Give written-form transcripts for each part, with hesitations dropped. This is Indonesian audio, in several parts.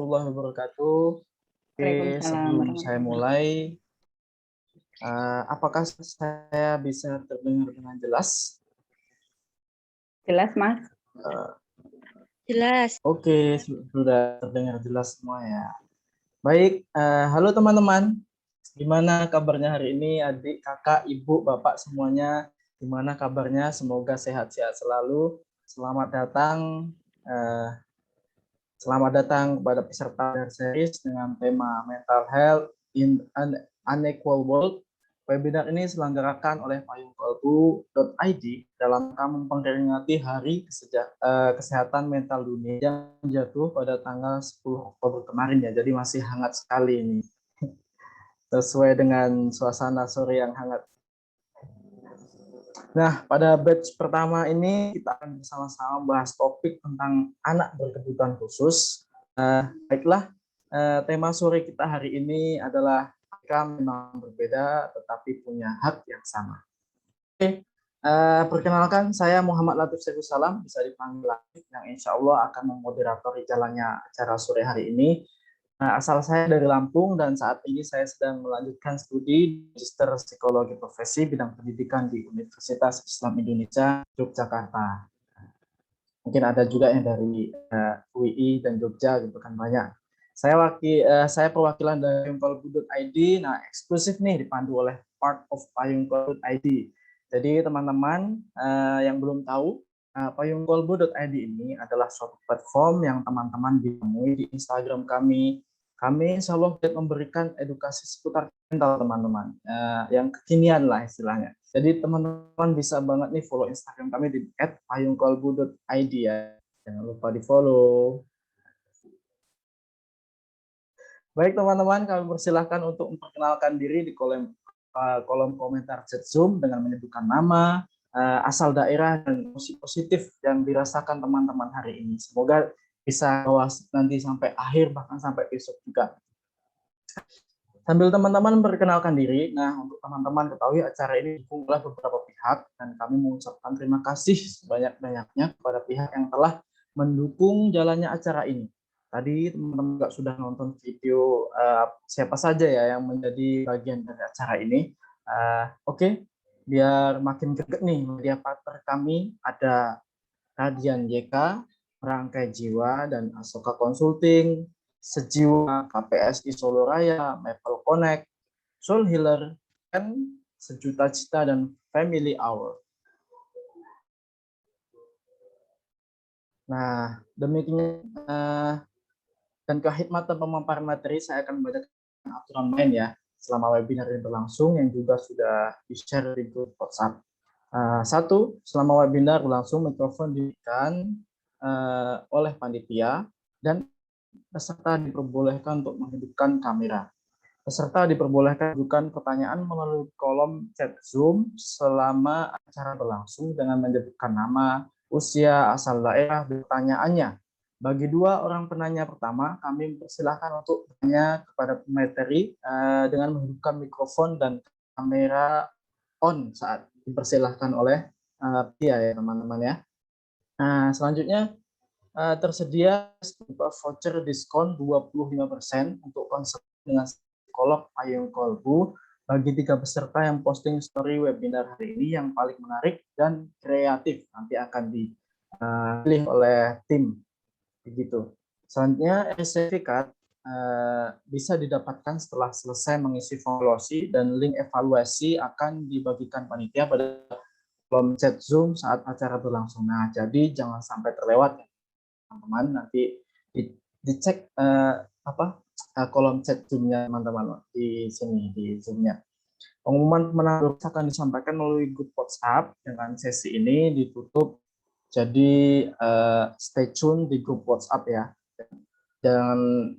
warahmatullahi wabarakatuh. Oke, Waalaikumsalam sebelum saya warahmatullahi wabarakatuh. mulai, apakah saya bisa terdengar dengan jelas? Jelas, Mas? Eh, Jelas. Oke, sudah terdengar jelas semua ya. Baik, halo teman-teman. Gimana kabarnya hari ini, adik, kakak, ibu, bapak semuanya? Gimana kabarnya? Semoga sehat-sehat selalu. Selamat datang, eh, selamat datang kepada peserta dari series dengan tema Mental Health in an Unequal World. Webinar ini diselenggarakan oleh payungkolbu.id dalam rangka memperingati Hari Kesehatan Mental Dunia yang jatuh pada tanggal 10 Oktober kemarin ya. Jadi masih hangat sekali ini. Sesuai dengan suasana sore yang hangat. Nah, pada batch pertama ini kita akan bersama-sama membahas topik tentang anak berkebutuhan khusus. Baiklah, tema sore kita hari ini adalah mereka memang berbeda tetapi punya hak yang sama. Oke, perkenalkan saya Muhammad Latif Salam, bisa dipanggil Latif, yang insya Allah akan memoderatori jalannya acara sore hari ini. Asal saya dari Lampung dan saat ini saya sedang melanjutkan studi Magister Psikologi Profesi bidang pendidikan di Universitas Islam Indonesia, Yogyakarta. Mungkin ada juga yang dari UI dan Jogja gitu kan banyak. Saya perwakilan dari payungkolbu.id. Nah, eksklusif nih dipandu oleh part of payungkolbu.id. Jadi teman-teman yang belum tahu, payungkolbu.id ini adalah suatu platform yang teman-teman bisa temui di Instagram kami. Kami insya Allah memberikan edukasi seputar mental teman-teman, yang kekinian lah istilahnya. Jadi teman-teman bisa banget nih follow Instagram kami di @payungkolbu.id ya. Jangan lupa di follow. Baik teman-teman, kami persilahkan untuk memperkenalkan diri di kolom komentar chat Zoom dengan menyebutkan nama, asal daerah, dan emosi positif yang dirasakan teman-teman hari ini. Semoga bisa nanti sampai akhir, bahkan sampai besok juga. Sambil teman-teman memperkenalkan diri, nah untuk teman-teman ketahui acara ini didukung oleh beberapa pihak dan kami mengucapkan terima kasih sebanyak-banyaknya kepada pihak yang telah mendukung jalannya acara ini. Tadi teman-teman juga sudah nonton video siapa saja ya yang menjadi bagian dari acara ini. Oke, biar makin greget nih, media partner kami ada Radian YK, Merangkai Jiwa, dan Asoka Consulting, Sejiwa, KPSI Solo Raya, Maple Connect, Soul Healer, dan Sejuta Cita, dan Family Hour. Nah, demikian dan kehikmatan pemaparan materi, saya akan membacakan aturan main ya selama webinar ini berlangsung yang juga sudah di-share di grup WhatsApp. Satu, selama webinar berlangsung mikrofon diberikan oleh panitia dan peserta diperbolehkan untuk menghidupkan kamera. Peserta diperbolehkan mengajukan pertanyaan melalui kolom chat Zoom selama acara berlangsung dengan menyebutkan nama, usia, asal daerah, pertanyaannya. Bagi dua orang penanya pertama, kami mempersilahkan untuk bertanya kepada pemateri dengan menghidupkan mikrofon dan kamera on saat dipersilahkan oleh dia ya teman-teman ya. Nah, selanjutnya tersedia voucher diskon 25% untuk konsul dengan psikolog Payung Kolbu bagi 3 peserta yang posting story webinar hari ini yang paling menarik dan kreatif. Nanti akan dipilih oleh tim. Begitu. Selanjutnya, sertifikat bisa didapatkan setelah selesai mengisi evaluasi dan link evaluasi akan dibagikan panitia pada kolom chat Zoom saat acara berlangsung. Nah, jadi jangan sampai terlewat ya teman-teman, nanti dicek kolom chat Zoom-nya teman-teman di sini di Zoom-nya. Pengumuman pemenang akan disampaikan melalui grup WhatsApp dengan sesi ini ditutup. Jadi stay tune di grup WhatsApp ya. Jangan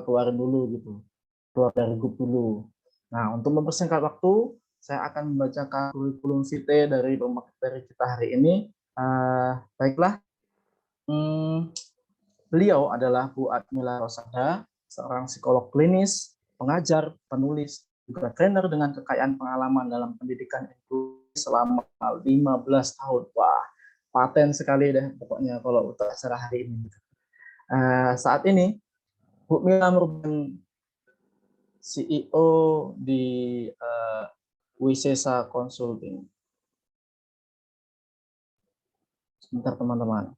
keluarin dulu gitu. Keluar dari grup dulu. Nah, untuk mempersingkat waktu, saya akan membacakan kurikulum vitae dari pemateri kita hari ini. Baiklah. Beliau adalah Bu Admila Rosada, seorang psikolog klinis, pengajar, penulis, juga trainer dengan kekayaan pengalaman dalam pendidikan inklusif selama 15 tahun. Wah, paten sekali deh pokoknya kalau untuk acara hari ini. Saat ini, Bu Mila merupakan CEO di Wisesa Consulting. Sebentar teman-teman.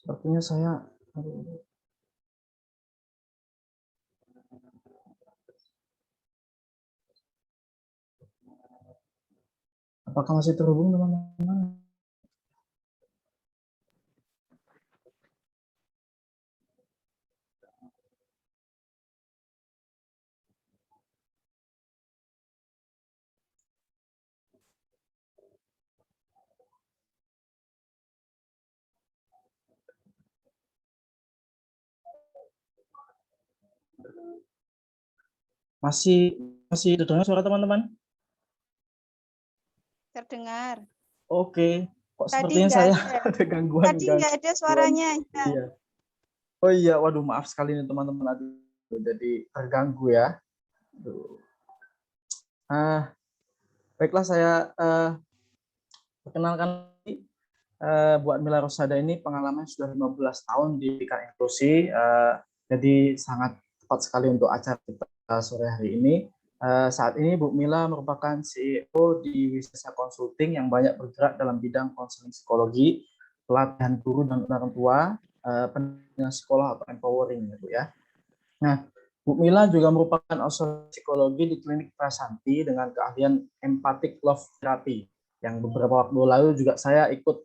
Sepertinya saya, apakah masih terhubung teman-teman? Masih terdengar suara teman-teman? Terdengar. Oke, kok Tadi sepertinya nggak saya ada. ada gangguan. Tadi nggak ada suaranya. Ya. Iya. Oh iya, waduh maaf sekali nih teman-teman. Aduh, jadi terganggu ya. Aduh. Baiklah saya perkenalkan buat Mila Rosada ini pengalaman sudah 15 tahun di bidang inklusi. Jadi sangat tepat sekali untuk acara kita sore hari ini. Saat ini Bu Mila merupakan CEO di Wisesa Consulting yang banyak bergerak dalam bidang konseling psikologi, pelatihan guru dan orang tua, pendidikan sekolah atau empowering ya Bu ya. Nah, Bu Mila juga merupakan konselor psikologi di klinik Prasanti dengan keahlian empathic love therapy yang beberapa waktu lalu juga saya ikut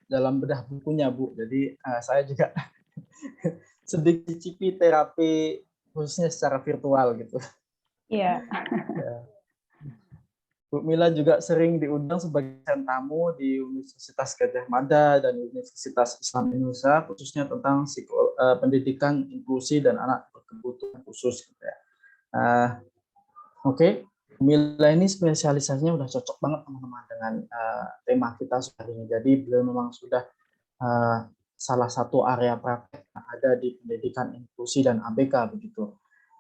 dalam bedah bukunya Bu. Jadi saya juga sedikit cicipi terapi khususnya secara virtual gitu. Iya. Ya. Bu Mila juga sering diundang sebagai tamu di Universitas Gadjah Mada dan Universitas Islam Indonesia khususnya tentang pendidikan inklusi dan anak berkebutuhan khusus gitu ya. Oke. Mila ini spesialisasinya udah cocok banget teman-teman dengan tema kita hari ini. Jadi beliau memang sudah salah satu area praktek yang ada di pendidikan inklusi dan ABK begitu.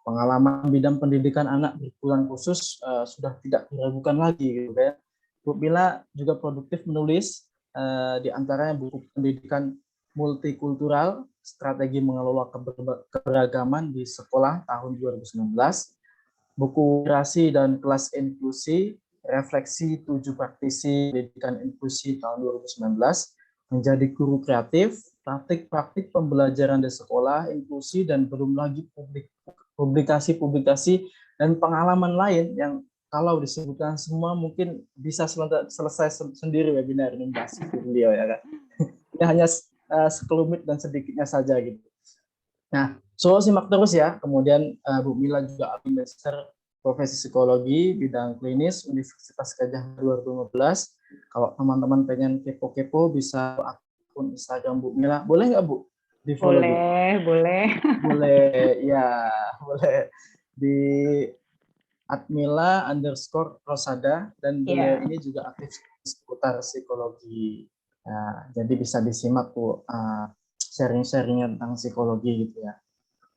Pengalaman bidang pendidikan anak berkebutuhan khusus sudah tidak diragukan lagi gitu ya. Bu Mila juga produktif menulis di antaranya buku pendidikan multikultural, strategi mengelola keberagaman di sekolah tahun 2019, buku literasi dan kelas inklusi, refleksi 7 praktisi pendidikan inklusi tahun 2019, menjadi guru kreatif, praktik-praktik pembelajaran di sekolah, inklusi, dan belum lagi publikasi-publikasi dan pengalaman lain yang kalau disebutkan semua mungkin bisa selesai sendiri webinar ini membahas beliau ya kan. Ini hanya sekelumit dan sedikitnya saja gitu. Nah, so simak terus ya. Kemudian Bu Mila juga ahli master profesi psikologi bidang klinis Universitas Gadjah Mada 2015. Kalau teman-teman pengen kepo-kepo bisa akun Instagram Bu Mila. Boleh nggak Bu? Di follow Boleh, Bu? boleh. Boleh, ya boleh. Di @mila_rosada dan beliau ini juga aktif seputar psikologi. Ya, jadi bisa disimak tuh sharing-sharingnya tentang psikologi gitu ya.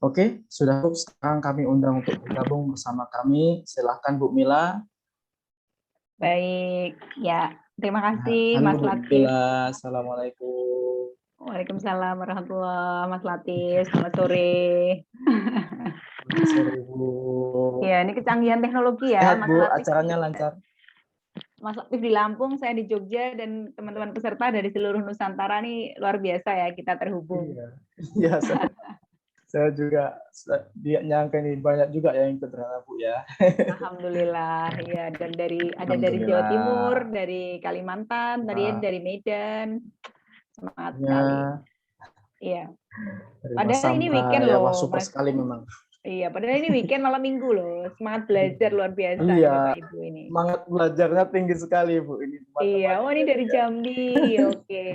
Oke, sudah sekarang kami undang untuk bergabung bersama kami. Silahkan Bu Mila. Baik, ya. Terima kasih Halo Mas Bu Latif. Mila, Assalamualaikum. Waalaikumsalam warahmatullahi wabarakatuh, Mas Latif. Selamat sore. Selamat sore Bu. Ya, ini kecanggihan teknologi ya, Sehat Mas Bu, Latif. acaranya lancar. Mas Latif di Lampung, saya di Jogja, dan teman-teman peserta dari seluruh Nusantara nih luar biasa ya kita terhubung. Iya, iya saya juga dia nyangka ini banyak juga yang ikut ternyata Bu ya. Alhamdulillah, ya. Dan ada dari Jawa Alhamdulillah. Timur, dari Kalimantan, tadi dari Medan. Semangat sekali. Iya. Dari Mas Padahal ini Samra weekend ya, wah loh, super Mas. sekali memang. Iya, padahal ini weekend malam minggu loh. Semangat belajar luar biasa nih Iya, Bapak Ibu ini. semangat belajarnya tinggi sekali Bu ini teman-teman. Iya, oh ini dari Ya. Jambi, oke.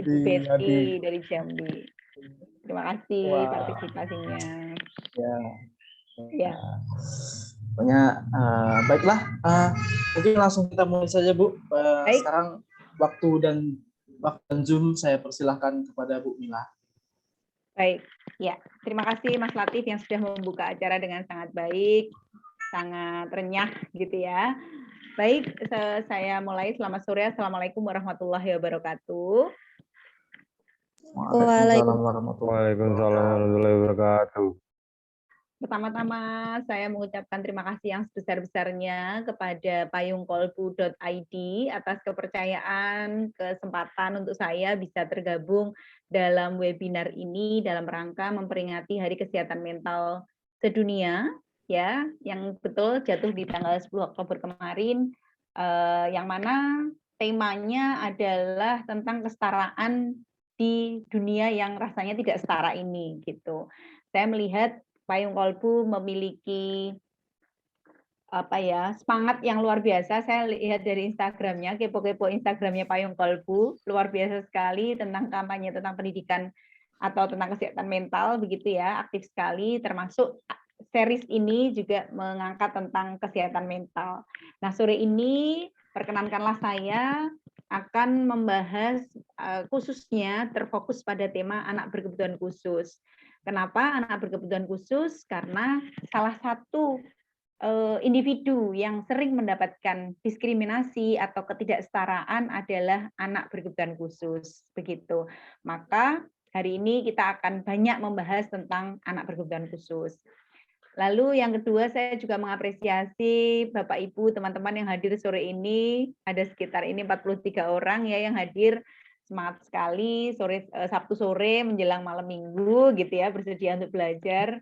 Ibu Jadi, Betty dari Jambi. Terima kasih wah, partisipasinya. ya. Ya. Pokoknya baiklah, mungkin langsung kita mulai saja Bu. Baik, Sekarang waktu dan Zoom saya persilahkan kepada Bu Mila. baik. Ya, terima kasih Mas Latif yang sudah membuka acara dengan sangat baik, sangat renyah gitu ya. Baik, saya mulai. Selamat sore. Assalamualaikum warahmatullahi wabarakatuh. Waalaikumsalam warahmatullahi Waalaikumsalam wabarakatuh. warahmatullahi wabarakatuh. Pertama-tama saya mengucapkan terima kasih yang sebesar-besarnya kepada payungkolbu.id atas kepercayaan, kesempatan untuk saya bisa tergabung dalam webinar ini dalam rangka memperingati Hari Kesehatan Mental Sedunia, ya, yang betul jatuh di tanggal 10 Oktober kemarin, yang mana temanya adalah tentang kesetaraan di dunia yang rasanya tidak setara ini, gitu. Saya melihat Payung Kolbu memiliki semangat yang luar biasa. Saya lihat dari Instagramnya, kepo-kepo Instagramnya Payung Kolbu, luar biasa sekali tentang kampanye tentang pendidikan atau tentang kesehatan mental, begitu ya, aktif sekali. Termasuk series ini juga mengangkat tentang kesehatan mental. Nah, sore ini perkenankanlah saya akan membahas khususnya terfokus pada tema anak berkebutuhan khusus. Kenapa anak berkebutuhan khusus? Karena salah satu individu yang sering mendapatkan diskriminasi atau ketidaksetaraan adalah anak berkebutuhan khusus. Begitu. Maka hari ini kita akan banyak membahas tentang anak berkebutuhan khusus. Lalu yang kedua, saya juga mengapresiasi Bapak Ibu, teman-teman yang hadir sore ini. Ada sekitar ini 43 orang ya yang hadir. Semangat sekali Sabtu sore menjelang malam Minggu gitu ya, bersedia untuk belajar.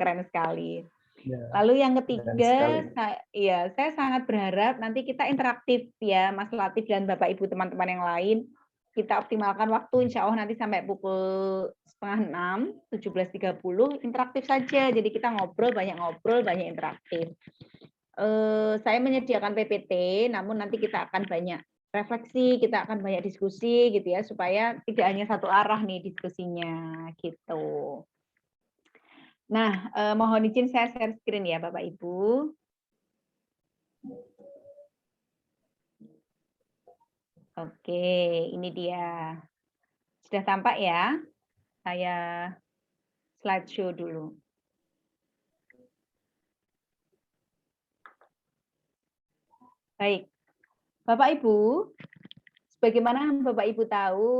Keren sekali. Ya, Lalu yang keren ketiga, sekali. saya sangat berharap nanti kita interaktif ya, Mas Latif dan Bapak Ibu teman-teman yang lain. Kita optimalkan waktu, insya Allah nanti sampai pukul 5:30, 17.30, interaktif saja. Jadi kita ngobrol, banyak interaktif. Saya menyediakan PPT, namun nanti kita akan banyak refleksi, kita akan banyak diskusi gitu ya, supaya tidak hanya satu arah nih diskusinya gitu. Nah, mohon izin saya share screen ya Bapak Ibu. Oke, ini dia. Sudah tampak ya? Saya slideshow dulu. Baik. Bapak Ibu, sebagaimana Bapak Ibu tahu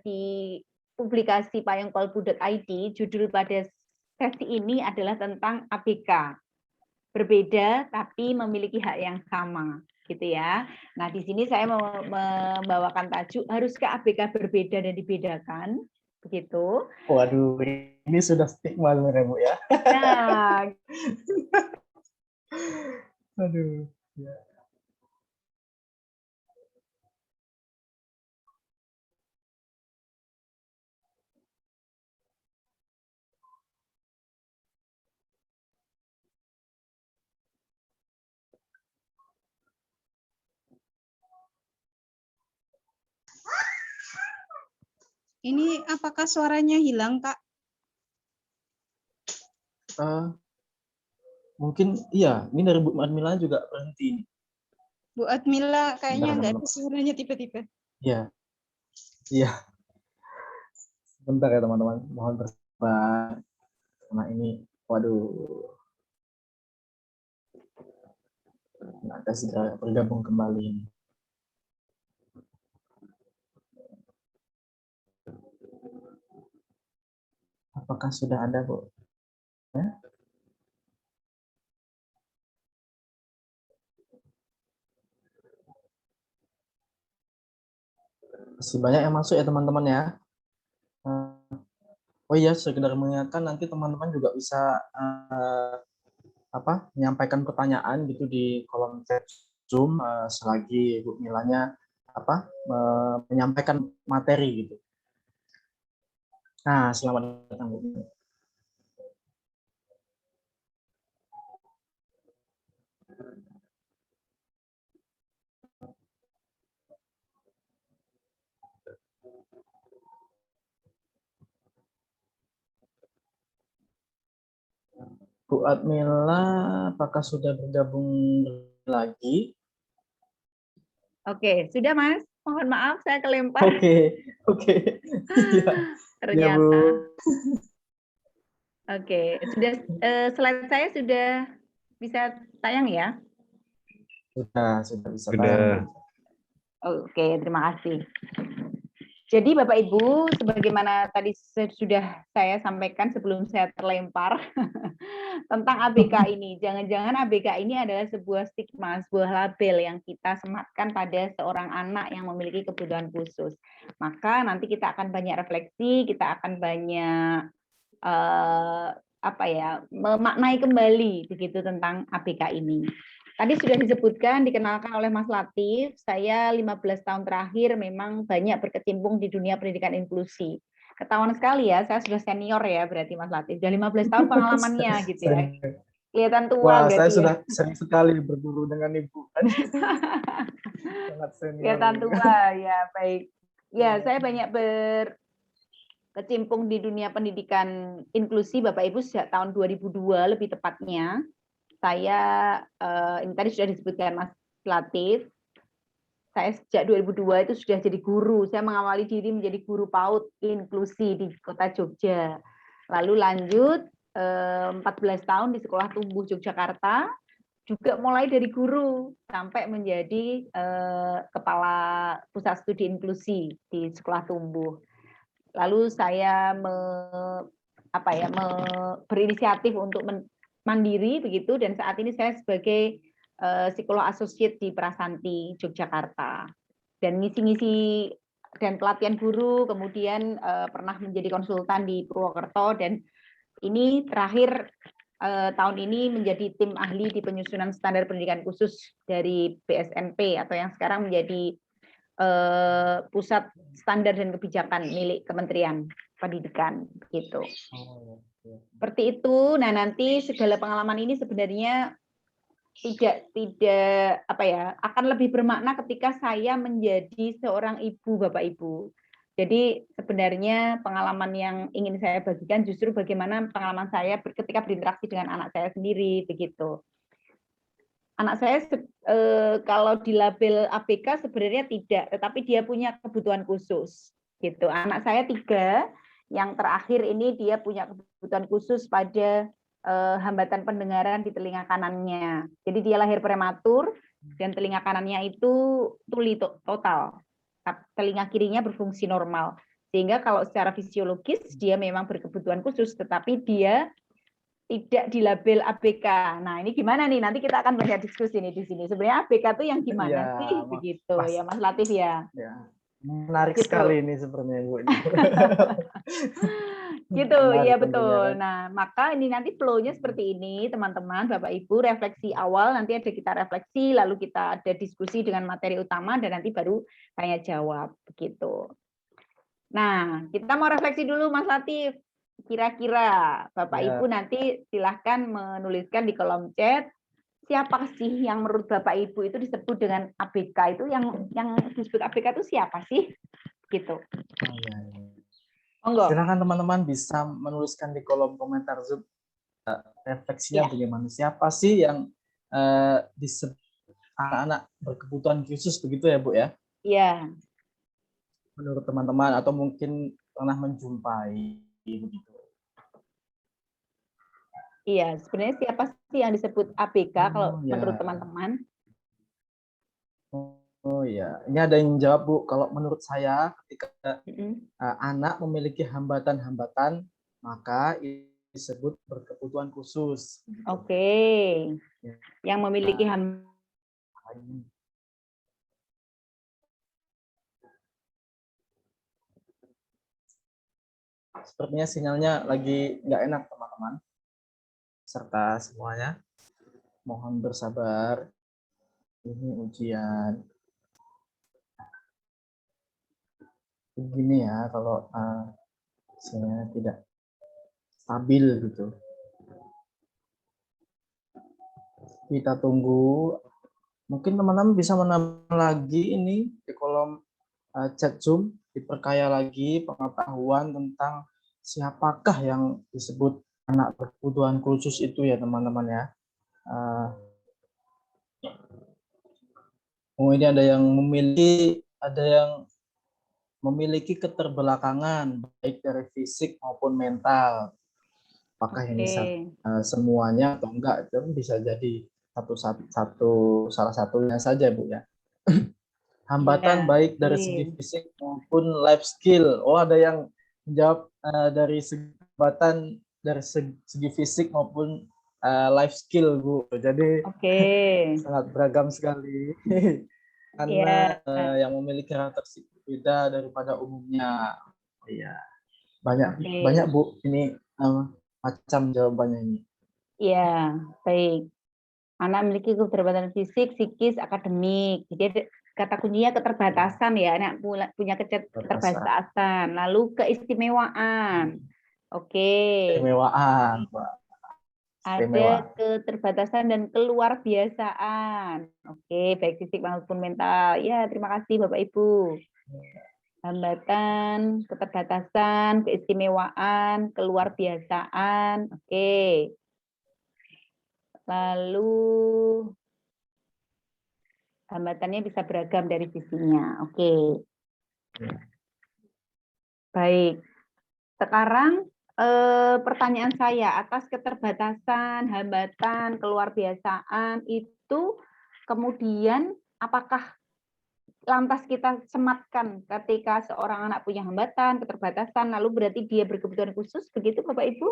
di publikasi payungkolbu.id, judul pada sesi ini adalah tentang ABK. Berbeda tapi memiliki hak yang sama, gitu ya. Nah, di sini saya mau membawakan tajuk, haruskah ABK berbeda dan dibedakan? Begitu. Waduh, ini sudah stigma sebenarnya Bu ya. Nah, Aduh. Ya. Ini apakah suaranya hilang, Kak? Mungkin iya, ini dari Bu Admila juga berhenti. Bu Admila kayaknya Bentar, nggak ada teman-teman. suaranya tiba-tiba. Iya, iya. Bentar ya teman-teman, mohon bersabar karena ini, waduh, ada segera bergabung kembali. Apakah sudah ada Bu? Ya? Masih banyak yang masuk ya teman-teman ya. Oh iya, sekedar mengingatkan nanti teman-teman juga bisa menyampaikan pertanyaan gitu di kolom chat Zoom selagi Bu Milanya menyampaikan materi gitu. Nah, selamat datang Bu. Bu Bu Admila, apakah sudah bergabung lagi? Oke, sudah Mas. Mohon maaf saya kelempar. Oke, oke. Iya, iya Bu. Ternyata. Oke, sudah slide saya sudah bisa tayang ya? Sudah bisa tayang, Bu. Oke, terima kasih. Jadi Bapak Ibu, sebagaimana tadi sudah saya sampaikan sebelum saya terlempar tentang ABK ini. Jangan-jangan ABK ini adalah sebuah stigma, sebuah label yang kita sematkan pada seorang anak yang memiliki kebutuhan khusus. Maka nanti kita akan banyak refleksi, kita akan banyak memaknai kembali begitu tentang ABK ini. Tadi sudah disebutkan, dikenalkan oleh Mas Latif, saya 15 tahun terakhir memang banyak berkecimpung di dunia pendidikan inklusi. Ketahuan sekali ya, saya sudah senior ya berarti Mas Latif. Sudah 15 tahun pengalamannya gitu ya. Kelihatan tua Wah, berarti saya ya. sudah sering sekali berguru dengan Ibu. Sangat senior. Kelihatan tua, ya baik. Ya, saya banyak berkecimpung di dunia pendidikan inklusi Bapak Ibu sejak tahun 2002 lebih tepatnya. Saya ini tadi sudah disebutkan Mas Latif, saya sejak 2002 itu sudah jadi guru. Saya mengawali diri menjadi guru PAUD inklusi di Kota Jogja. Lalu lanjut 14 tahun di Sekolah Tumbuh Yogyakarta, juga mulai dari guru sampai menjadi kepala pusat studi inklusi di Sekolah Tumbuh. Lalu saya berinisiatif untuk mandiri begitu, dan saat ini saya sebagai psikolog associate di Prasanti Yogyakarta dan ngisi-ngisi dan pelatihan guru, kemudian pernah menjadi konsultan di Purwokerto, dan ini terakhir tahun ini menjadi tim ahli di penyusunan standar pendidikan khusus dari BSNP atau yang sekarang menjadi pusat standar dan kebijakan milik Kementerian Pendidikan gitu. Seperti itu. Nah, nanti segala pengalaman ini sebenarnya tidak akan lebih bermakna ketika saya menjadi seorang ibu, Bapak Ibu. Jadi sebenarnya pengalaman yang ingin saya bagikan justru bagaimana pengalaman saya ketika berinteraksi dengan anak saya sendiri begitu. Anak saya kalau di label ABK sebenarnya tidak, tetapi dia punya kebutuhan khusus gitu. Anak saya 3, yang terakhir ini dia punya kebutuhan khusus pada hambatan pendengaran di telinga kanannya. Jadi dia lahir prematur dan telinga kanannya itu tuli total. Telinga kirinya berfungsi normal. Sehingga kalau secara fisiologis dia memang berkebutuhan khusus, tetapi dia tidak di label ABK. Nah, ini gimana nih? Nanti kita akan banyak diskusi nih di sini. Sebenarnya ABK itu yang gimana Ya, sih begitu ya Mas Latif ya. Ya, menarik Gitu. sekali ini sebenarnya Bu. Gitu, Menarik ya tentunya, betul. kan? Nah, maka ini nanti flow-nya seperti ini, teman-teman, Bapak Ibu, refleksi awal, nanti ada kita refleksi, lalu kita ada diskusi dengan materi utama, dan nanti baru tanya jawab, begitu. Nah, kita mau refleksi dulu, Mas Latif. Kira-kira Bapak Ya. Ibu nanti silahkan menuliskan di kolom chat, siapa sih yang menurut Bapak Ibu itu disebut dengan ABK itu, yang disebut ABK itu siapa sih? Gitu. Oh, ya. Monggo. Silakan teman-teman bisa menuliskan di kolom komentar Zoom refleksinya bagaimana. Siapa sih yang disebut anak-anak berkebutuhan khusus begitu ya Bu ya? Iya. Menurut teman-teman atau mungkin pernah menjumpai begitu. Iya, sebenarnya siapa sih yang disebut ABK kalau ya. menurut teman-teman? Oh ya, ini ada yang jawab Bu. Kalau menurut saya ketika anak memiliki hambatan-hambatan, maka disebut berkebutuhan khusus. Oke. Yang memiliki hambatan. Sepertinya sinyalnya lagi nggak enak teman-teman. Serta semuanya, mohon bersabar. Ini ujian. Begini ya, kalau sinyalnya tidak stabil gitu. Kita tunggu. Mungkin teman-teman bisa menambah lagi ini di kolom chat Zoom, diperkaya lagi pengetahuan tentang siapakah yang disebut anak berkebutuhan khusus itu ya teman-teman ya. Kemudian ada yang memiliki keterbelakangan baik dari fisik maupun mental. Apakah ini semuanya atau enggak, itu bisa jadi salah satunya saja Bu ya. Hambatan baik dari segi fisik maupun life skill. Oh, ada yang menjawab dari segi hambatan dari segi fisik maupun life skill Bu. Jadi sangat beragam sekali. Karena yang memiliki karakteristik berbeda daripada umumnya. Iya. Banyak Bu ini macam jawabannya ini. Iya, baik. Anak memiliki keterbatasan fisik, psikis, akademik. Jadi kata kuncinya keterbatasan ya, anak punya keterbatasan. Lalu keistimewaan. Keistimewaan, Pak. Ada keterbatasan dan keluar biasaan. Baik fisik maupun mental. Ya, terima kasih Bapak Ibu. Hambatan, keterbatasan, keistimewaan, keluar biasaan. Lalu hambatannya bisa beragam dari sisinya. Baik. Sekarang pertanyaan saya atas keterbatasan, hambatan, keluar biasaan itu kemudian apakah lantas kita sematkan ketika seorang anak punya hambatan, keterbatasan, lalu berarti dia berkebutuhan khusus, begitu Bapak Ibu?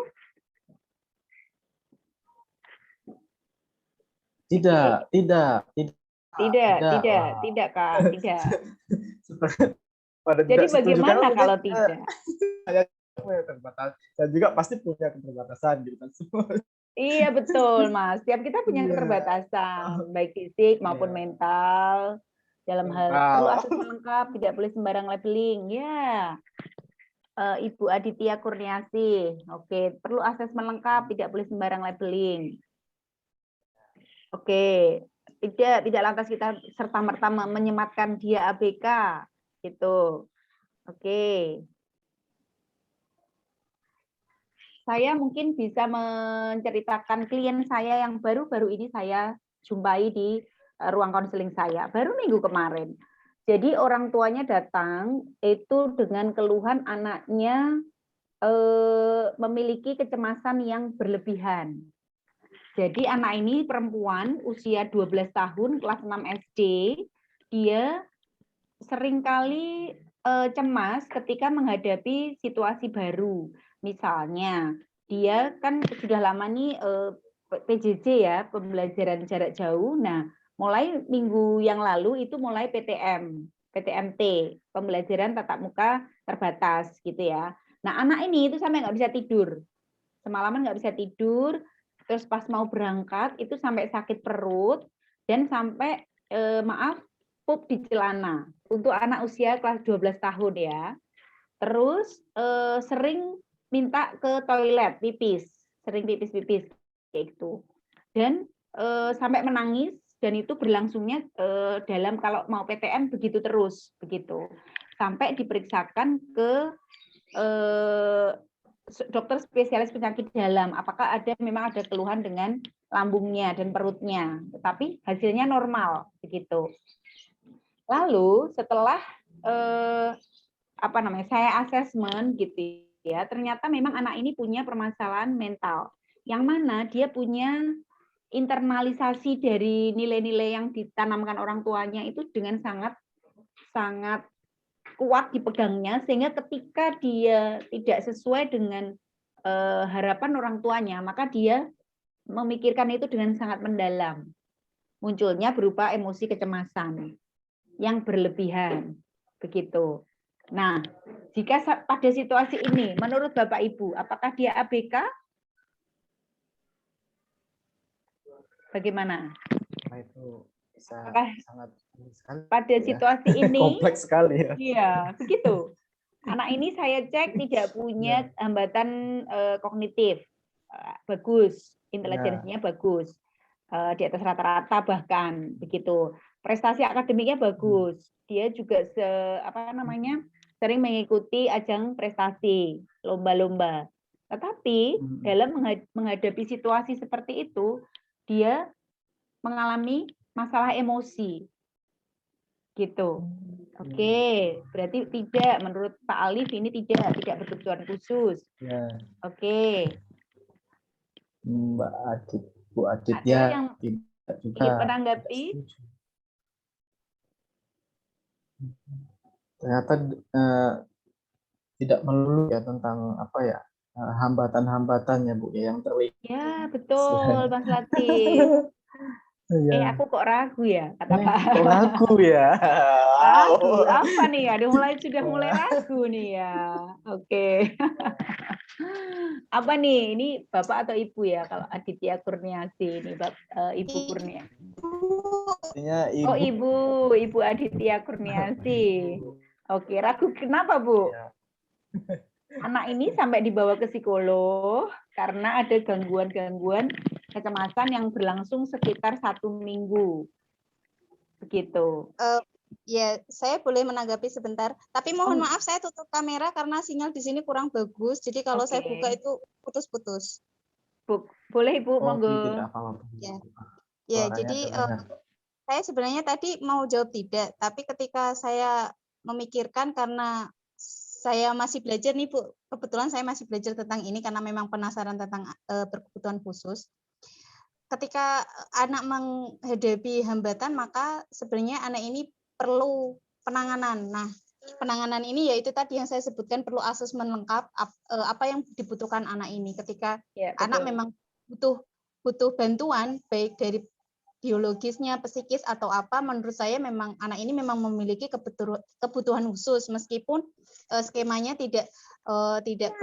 Tidak, Kak, tidak. Jadi bagaimana kalau tidak? Saya juga pasti punya keterbatasan gitu kan semua. Iya betul Mas, setiap kita punya keterbatasan, baik fisik maupun mental. Dalam hal perlu asesmen lengkap, tidak boleh sembarang labeling. Ya, Ibu Aditya Kurniasi. Perlu asesmen lengkap, tidak boleh sembarang labeling. Tidak lantas kita serta-merta menyematkan dia ABK, gitu. Saya mungkin bisa menceritakan klien saya yang baru-baru ini saya jumpai di ruang konseling saya, baru minggu kemarin. Jadi orang tuanya datang itu dengan keluhan anaknya memiliki kecemasan yang berlebihan. Jadi anak ini perempuan usia 12 tahun, kelas 6 SD, dia seringkali cemas ketika menghadapi situasi baru. Misalnya, dia kan sudah lama nih PJJ ya, pembelajaran jarak jauh. Nah, mulai minggu yang lalu itu mulai PTMT, pembelajaran tatap muka terbatas gitu ya. Nah, anak ini itu sampai nggak bisa tidur. Semalaman nggak bisa tidur, terus pas mau berangkat itu sampai sakit perut, dan sampai, pup di celana. Untuk anak usia kelas 12 tahun ya. Terus sering minta ke toilet, pipis. Sering pipis-pipis kayak gitu. Dan sampai menangis, dan itu berlangsungnya dalam kalau mau PTM begitu terus. Begitu. Sampai diperiksakan ke dokter spesialis penyakit dalam, apakah memang ada keluhan dengan lambungnya dan perutnya, tetapi hasilnya normal begitu. Lalu setelah saya asesmen gitu ya, ternyata memang anak ini punya permasalahan mental, yang mana dia punya internalisasi dari nilai-nilai yang ditanamkan orang tuanya itu dengan sangat kuat dipegangnya, sehingga ketika dia tidak sesuai dengan harapan orang tuanya, maka dia memikirkan itu dengan sangat mendalam. Munculnya berupa emosi kecemasan yang berlebihan. Begitu. Nah, jika pada situasi ini, menurut Bapak Ibu, apakah dia ABK? Bagaimana? Itu bisa sangat pada situasi ini kompleks sekali ya. Iya, begitu. Anak ini saya cek tidak punya hambatan kognitif, bagus, intelijensinya bagus, di atas rata-rata bahkan begitu. Prestasi akademiknya bagus. Dia juga sering mengikuti ajang prestasi, lomba-lomba. Tetapi dalam menghadapi situasi seperti itu, dia mengalami masalah emosi. Gitu. Oke, berarti tidak, menurut Pak Alif ini tidak berkebutuhan khusus. Ya, Oke. Mbak Adit, Bu Adit Ada ya yang tidak juga ingin tidak menanggapi? setuju. Ternyata tidak melulu ya tentang apa ya hambatan-hambatannya Bu ya yang terlihat. Ya, betul, Mas Latif. Iya. Aku kok ragu ya, kata Pak. Kok ragu ya? Ragu, Wow. apa nih? Sudah mulai ragu nih ya. Oke. Apa nih? Ini Bapak atau Ibu ya? Kalau Aditya Kurniasi ini, Ibu Kurnia. Artinya Oh, ibu. Ibu Aditya Kurniasi. Oke, ragu kenapa, Bu? Iya. Anak ini sampai dibawa ke psikolog karena ada gangguan-gangguan kecemasan yang berlangsung sekitar 1 minggu. Begitu. Ya, saya boleh menanggapi sebentar. Tapi mohon Oh. maaf, saya tutup kamera karena sinyal di sini kurang bagus. Jadi kalau saya buka Oke. itu putus-putus. Boleh, Ibu, Oh, monggo. tidak apa-apa. Ya, Suaranya jadi terdengar. saya sebenarnya tadi mau jawab tidak, tapi ketika saya memikirkan karena saya masih belajar nih Bu, kebetulan saya masih belajar tentang ini karena memang penasaran tentang berkebutuhan khusus. Ketika anak menghadapi hambatan, maka sebenarnya anak ini perlu penanganan. Nah, penanganan ini yaitu tadi yang saya sebutkan perlu asesmen lengkap apa yang dibutuhkan anak ini. Ketika Ya, anak betul. memang butuh bantuan baik dari biologisnya, psikis atau apa, menurut saya memang anak ini memang memiliki kebutuhan khusus meskipun skemanya tidak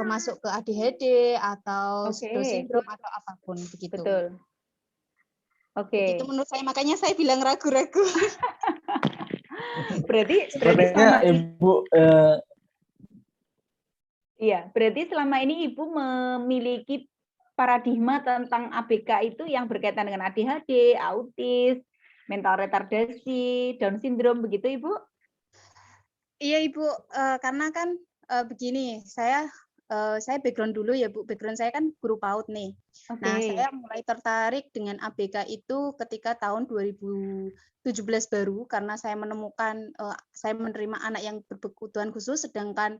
masuk ke ADHD atau Oke. sindrom atau apapun begitu. Betul. Oke. Begitu menurut saya, makanya saya bilang ragu-ragu. Berarti Sebenarnya selama ini, Ibu iya, berarti selama ini Ibu memiliki paradigma tentang ABK itu yang berkaitan dengan ADHD, autis, mental retardasi, Down syndrome, begitu Ibu? Iya Ibu, karena kan begini, saya background dulu ya Bu, background saya kan guru PAUD nih. Oke. Nah, saya mulai tertarik dengan ABK itu ketika tahun 2017 baru, karena saya menemukan, saya menerima anak yang berkebutuhan khusus, sedangkan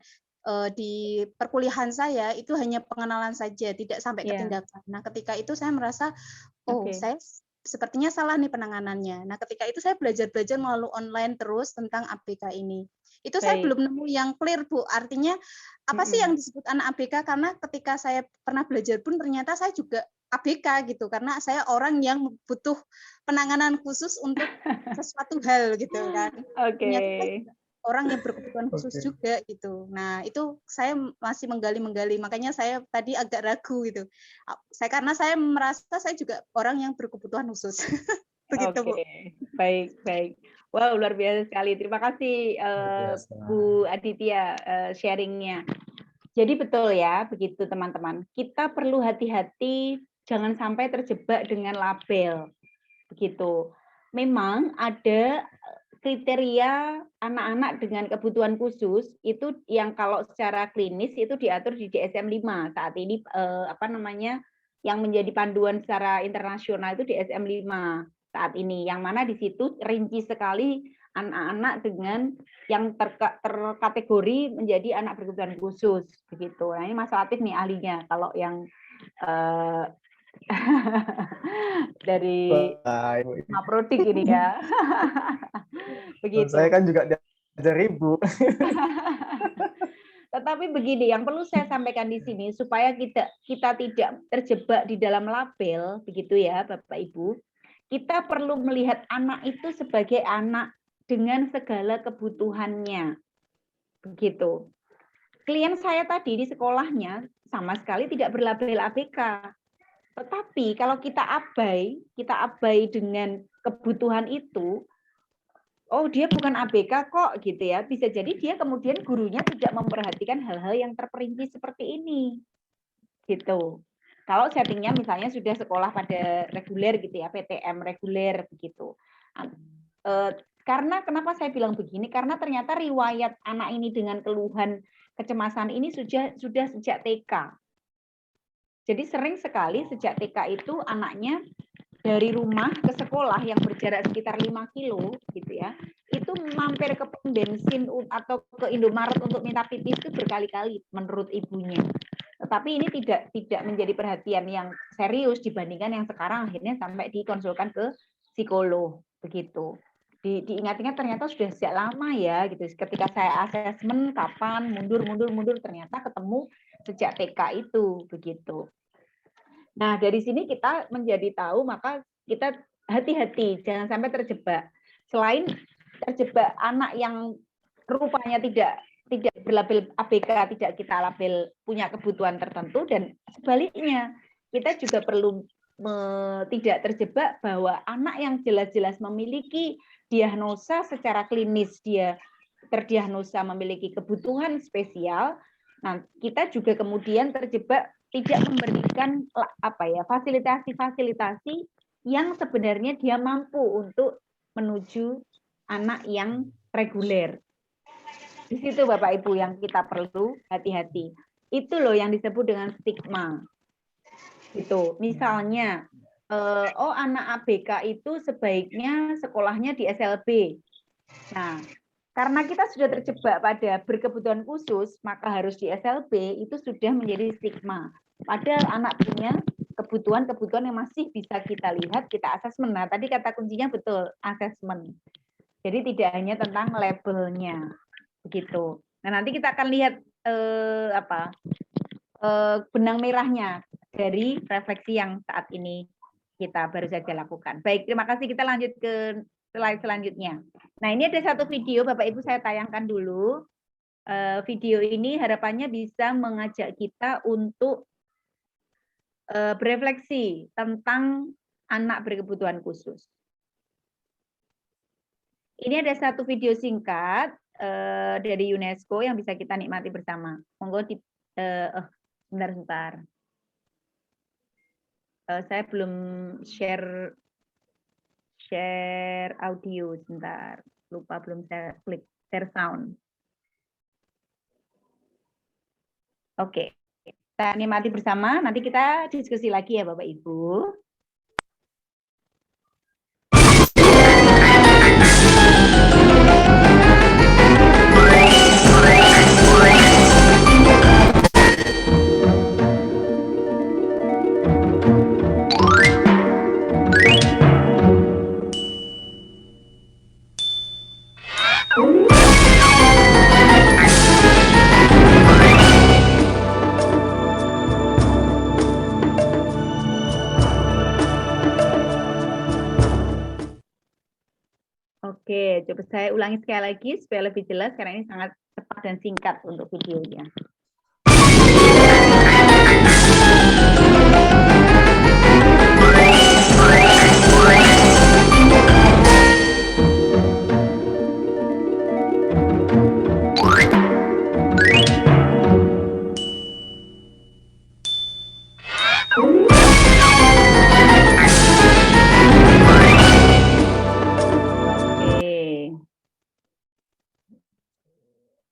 di perkuliahan saya itu hanya pengenalan saja, tidak sampai ke Iya. tindakan. Nah, ketika itu saya merasa, oh Oke. saya sepertinya salah nih penanganannya. Nah, ketika itu saya belajar melalui online terus tentang ABK ini. Itu saya Baik. belum nemu yang clear, Bu. Artinya apa sih yang disebut anak ABK? Karena ketika saya pernah belajar pun ternyata saya juga ABK gitu, karena saya orang yang butuh penanganan khusus untuk sesuatu hal gitu kan. Oke. Ternyata saya juga orang yang berkebutuhan khusus Oke. juga gitu. Nah, itu saya masih menggali, makanya saya tadi agak ragu gitu. Karena saya merasa saya juga orang yang berkebutuhan khusus. Begitu, Bu. Oke, baik. Wow, luar biasa sekali. Terima kasih Bu Aditya sharingnya. Jadi betul ya, begitu teman-teman. Kita perlu hati-hati, jangan sampai terjebak dengan label. Begitu. Memang ada kriteria anak-anak dengan kebutuhan khusus itu yang kalau secara klinis itu diatur di DSM-5 saat ini yang menjadi panduan secara internasional itu DSM-5 saat ini, yang mana di situ rinci sekali anak-anak dengan yang terkategori menjadi anak berkebutuhan khusus begitu. Nah, ini Mas Latif nih ahlinya kalau yang dari Maprodik ini ya. Begitu. Saya kan juga diajar Ibu. Tetapi begini, yang perlu saya sampaikan di sini supaya kita tidak terjebak di dalam label, begitu ya, Bapak Ibu. Kita perlu melihat anak itu sebagai anak dengan segala kebutuhannya. Begitu. Klien saya tadi di sekolahnya sama sekali tidak berlabel ABK. Tetapi kalau kita abai dengan kebutuhan itu, oh dia bukan ABK kok gitu ya. Bisa jadi dia kemudian gurunya tidak memperhatikan hal-hal yang terperinci seperti ini. Gitu. Kalau settingnya misalnya sudah sekolah pada reguler gitu ya, PTM reguler begitu. Karena kenapa saya bilang begini? Karena ternyata riwayat anak ini dengan keluhan kecemasan ini sudah sejak TK. Jadi sering sekali sejak TK itu anaknya dari rumah ke sekolah yang berjarak sekitar 5 kilo gitu ya, itu mampir ke pom bensin atau ke Indomaret untuk minta pipis itu berkali-kali menurut ibunya. Tetapi ini tidak menjadi perhatian yang serius dibandingkan yang sekarang akhirnya sampai dikonsulkan ke psikolog begitu. Diingat-ingat ternyata sudah sejak lama ya gitu. Ketika saya asesmen kapan mundur ternyata ketemu sejak TK itu begitu. Nah, dari sini kita menjadi tahu, maka kita hati-hati, jangan sampai terjebak. Selain terjebak anak yang rupanya tidak berlabel ABK, tidak kita label punya kebutuhan tertentu, dan sebaliknya, kita juga perlu tidak terjebak bahwa anak yang jelas-jelas memiliki diagnosa secara klinis, dia terdiagnosa memiliki kebutuhan spesial, nah kita juga kemudian terjebak tidak memberikan fasilitasi yang sebenarnya dia mampu untuk menuju anak yang reguler. Di situ Bapak Ibu yang kita perlu hati-hati. Itu loh yang disebut dengan stigma. Itu misalnya, anak ABK itu sebaiknya sekolahnya di SLB. Nah, karena kita sudah terjebak pada berkebutuhan khusus, maka harus di SLB, itu sudah menjadi stigma. Padahal anak punya kebutuhan-kebutuhan yang masih bisa kita lihat, kita asesmen. Nah, tadi kata kuncinya betul, asesmen. Jadi tidak hanya tentang labelnya, begitu. Nah, nanti kita akan lihat benang merahnya dari refleksi yang saat ini kita baru saja lakukan. Baik, terima kasih. Kita lanjut ke slide selanjutnya. Nah, ini ada satu video, Bapak Ibu saya tayangkan dulu. Video ini harapannya bisa mengajak kita untuk berefleksi tentang anak berkebutuhan khusus. Ini ada satu video singkat dari UNESCO yang bisa kita nikmati bersama. Monggo sebentar. Saya belum share audio, sebentar. Lupa belum saya klik share sound. Oke, kita nikmati bersama. Nanti kita diskusi lagi ya Bapak Ibu. Oke, coba saya ulangi sekali lagi supaya lebih jelas karena ini sangat cepat dan singkat untuk videonya.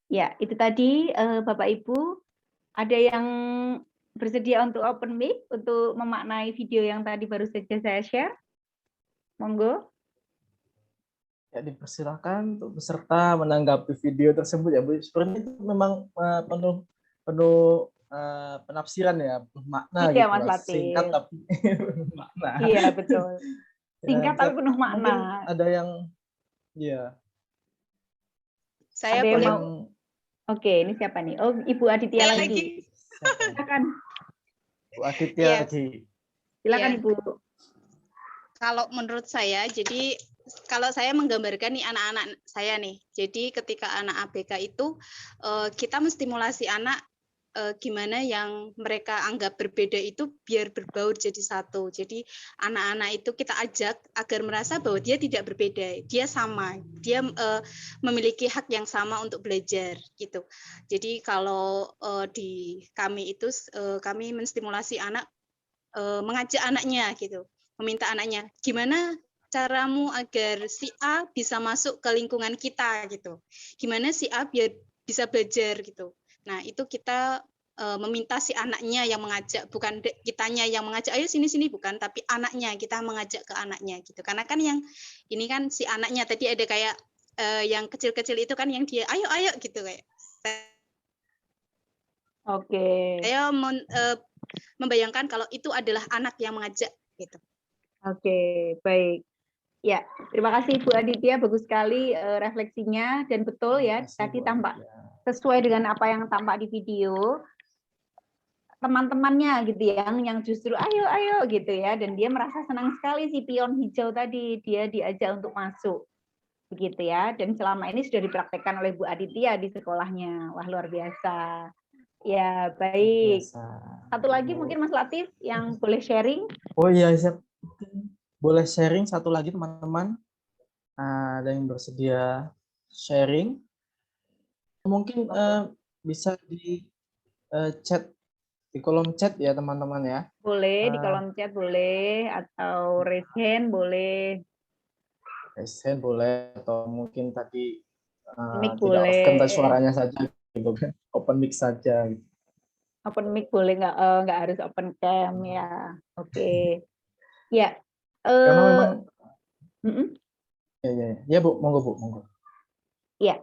Ya, itu tadi Bapak Ibu, ada yang bersedia untuk open mic untuk memaknai video yang tadi baru saja saya share? Monggo. Ya, dipersilakan untuk peserta menanggapi video tersebut ya Bu. Sebenarnya itu memang penuh penafsiran ya, penuh makna iya, gitu. Mas Latif. Singkat tapi makna. Iya, betul. Singkat ya, tapi penuh makna. Mungkin ada yang ya. Saya ada boleh. Yang Oke, ini siapa nih? Oh, Ibu Aditya lagi. Silakan. Bu Aditya lagi. Silakan Ibu. Kalau menurut saya, jadi kalau saya menggambarkan nih anak-anak saya nih, jadi ketika anak ABK itu kita menstimulasi anak gimana yang mereka anggap berbeda itu biar berbaur jadi satu. Jadi anak-anak itu kita ajak agar merasa bahwa dia tidak berbeda, dia sama, dia memiliki hak yang sama untuk belajar gitu. Jadi kalau di kami itu kami menstimulasi anak, mengajak anaknya gitu, meminta anaknya gimana caramu agar si A bisa masuk ke lingkungan kita gitu, gimana si A biar bisa belajar gitu. Nah, itu kita meminta si anaknya yang mengajak, bukan kitanya yang mengajak, ayo sini-sini, bukan, tapi anaknya, kita mengajak ke anaknya gitu. Karena kan yang ini kan si anaknya tadi ada kayak yang kecil-kecil itu kan yang dia ayo gitu kayak. Oke. Saya membayangkan kalau itu adalah anak yang mengajak gitu. Oke, baik. Ya, terima kasih Bu Aditya, bagus sekali refleksinya dan betul ya, tadi tampak sesuai dengan apa yang tampak di video. Teman-temannya gitu yang justru ayo gitu ya, dan dia merasa senang sekali si pion hijau tadi, dia diajak untuk masuk begitu ya, dan selama ini sudah dipraktekkan oleh Bu Aditya di sekolahnya. Wah, luar biasa. Ya, baik. Satu lagi mungkin Mas Latif yang boleh sharing. Oh iya, siap. Boleh sharing satu lagi teman-teman. Ada yang bersedia sharing? Mungkin bisa di chat, di kolom chat ya teman-teman ya. Boleh di kolom chat boleh, atau raise hand boleh. Raise hand boleh, atau mungkin tadi Mic tidak off cam, boleh. suaranya saja gitu kan. Open mic saja gitu. Open mic boleh, nggak harus open cam ya. Oke. Ya. Karena memang ya Bu, monggo Bu, monggo. Ya.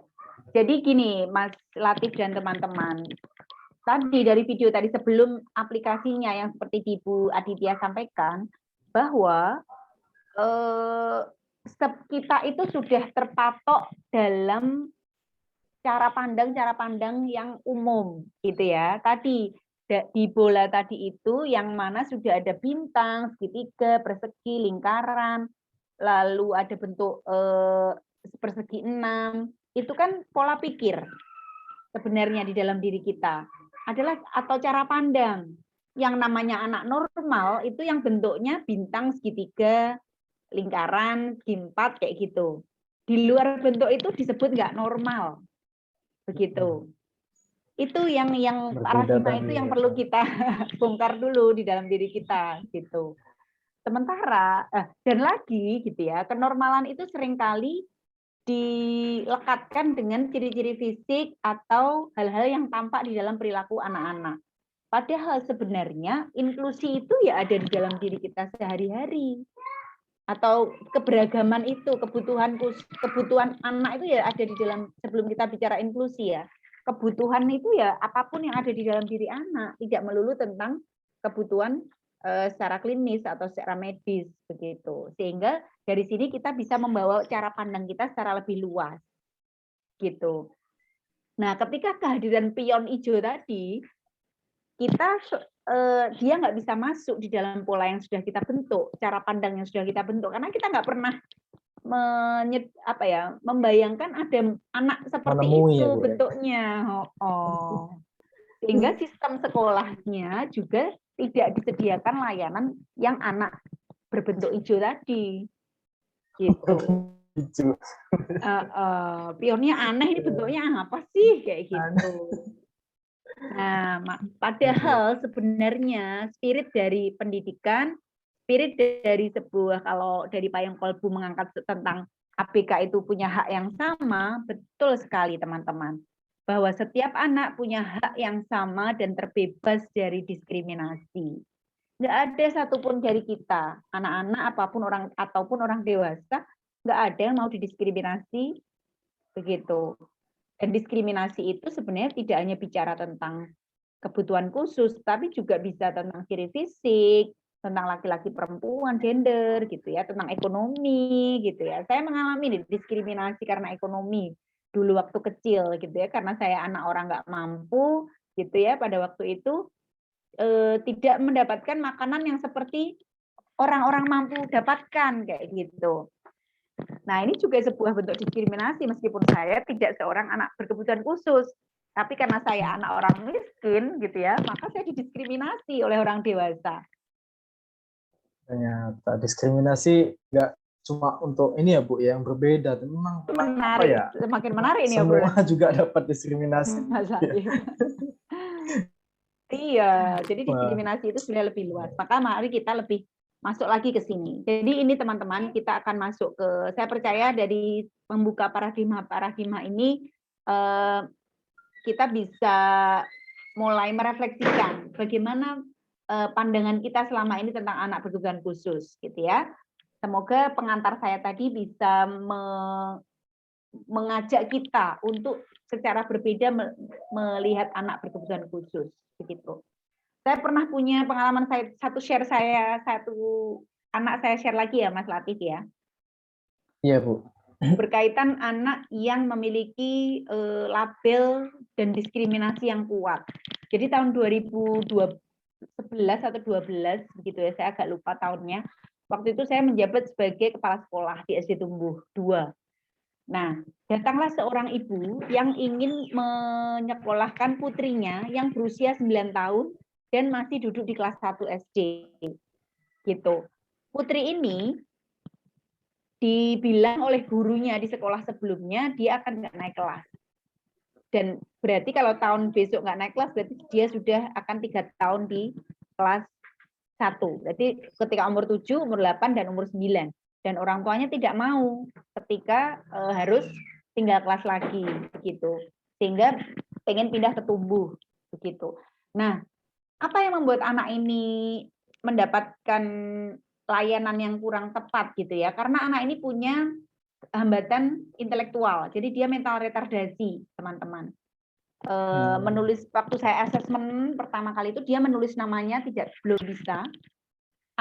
Jadi gini, Mas Latif dan teman-teman. Tadi dari video tadi sebelum aplikasinya yang seperti di Bu Aditya sampaikan, bahwa kita itu sudah terpatok dalam cara pandang yang umum gitu ya. Tadi di bola tadi itu yang mana sudah ada bintang, segitiga, persegi, lingkaran, lalu ada bentuk persegi 6. Itu kan pola pikir sebenarnya di dalam diri kita adalah, atau cara pandang. Yang namanya anak normal itu yang bentuknya bintang, segitiga, lingkaran, segi 4 kayak gitu. Di luar bentuk itu disebut nggak normal. Begitu. Itu yang paradigma itu yang perlu kita bongkar dulu di dalam diri kita gitu. Sementara dan lagi gitu ya, kenormalan itu seringkali dilekatkan dengan ciri-ciri fisik atau hal-hal yang tampak di dalam perilaku anak-anak. Padahal sebenarnya inklusi itu ya ada di dalam diri kita sehari-hari. Atau keberagaman itu, kebutuhan anak itu ya ada di dalam, sebelum kita bicara inklusi ya. Kebutuhan itu ya apapun yang ada di dalam diri anak, tidak melulu tentang kebutuhan secara klinis atau secara medis begitu. Sehingga dari sini kita bisa membawa cara pandang kita secara lebih luas. Gitu. Nah, ketika kehadiran pion hijau tadi, kita dia nggak bisa masuk di dalam pola yang sudah kita bentuk, cara pandang yang sudah kita bentuk, karena kita nggak pernah membayangkan ada anak seperti itu bentuknya. Sehingga sistem sekolahnya juga tidak disediakan layanan yang anak berbentuk hijau tadi. Gitu. Pionnya aneh, ini bentuknya apa sih kayak gitu. Nah, padahal sebenarnya spirit dari pendidikan, spirit dari sebuah, kalau dari Payung Kolbu mengangkat tentang ABK itu punya hak yang sama, betul sekali teman-teman. Bahwa setiap anak punya hak yang sama dan terbebas dari diskriminasi. Nggak ada satupun dari kita, anak-anak ataupun orang dewasa, nggak ada yang mau didiskriminasi begitu. Dan diskriminasi itu sebenarnya tidak hanya bicara tentang kebutuhan khusus, tapi juga bisa tentang ciri fisik, tentang laki-laki perempuan, gender gitu ya, tentang ekonomi gitu ya. Saya mengalami diskriminasi karena ekonomi dulu waktu kecil gitu ya, karena saya anak orang nggak mampu gitu ya, pada waktu itu tidak mendapatkan makanan yang seperti orang-orang mampu dapatkan kayak gitu. Nah, ini juga sebuah bentuk diskriminasi meskipun saya tidak seorang anak berkebutuhan khusus. Tapi karena saya anak orang miskin gitu ya, maka saya didiskriminasi oleh orang dewasa. Ternyata diskriminasi nggak cuma untuk ini ya Bu, yang berbeda, tapi memang menarik, apa ya? Semakin menarik ini semua juga dapat diskriminasi. Iya, jadi diskriminasi itu sebenarnya lebih luas. Maka mari kita lebih masuk lagi ke sini. Jadi ini teman-teman, kita akan masuk ke, saya percaya dari membuka paradigma ini, kita bisa mulai merefleksikan bagaimana pandangan kita selama ini tentang anak berkebutuhan khusus, gitu ya. Semoga pengantar saya tadi bisa mengajak kita untuk secara berbeda melihat anak berkebutuhan khusus, begitu. Saya pernah punya pengalaman satu anak saya share lagi ya, Mas Latif ya. Iya, Bu. Berkaitan anak yang memiliki label dan diskriminasi yang kuat. Jadi tahun 2011 atau 12 begitu ya, saya agak lupa tahunnya. Waktu itu saya menjabat sebagai kepala sekolah di SD Tumbuh 2. Nah, datanglah seorang ibu yang ingin menyekolahkan putrinya yang berusia 9 tahun dan masih duduk di kelas 1 SD. Gitu. Putri ini dibilang oleh gurunya di sekolah sebelumnya dia akan nggak naik kelas. Dan berarti kalau tahun besok nggak naik kelas, berarti dia sudah akan 3 tahun di kelas 1. Berarti ketika umur 7, umur 8, dan umur 9. Dan orang tuanya tidak mau ketika harus tinggal kelas lagi, begitu. Sehingga pengen pindah ke Tumbuh, begitu. Nah, apa yang membuat anak ini mendapatkan layanan yang kurang tepat gitu ya? Karena anak ini punya hambatan intelektual, jadi dia mental retardasi, teman-teman. Menulis waktu saya asesmen pertama kali itu dia menulis namanya belum bisa,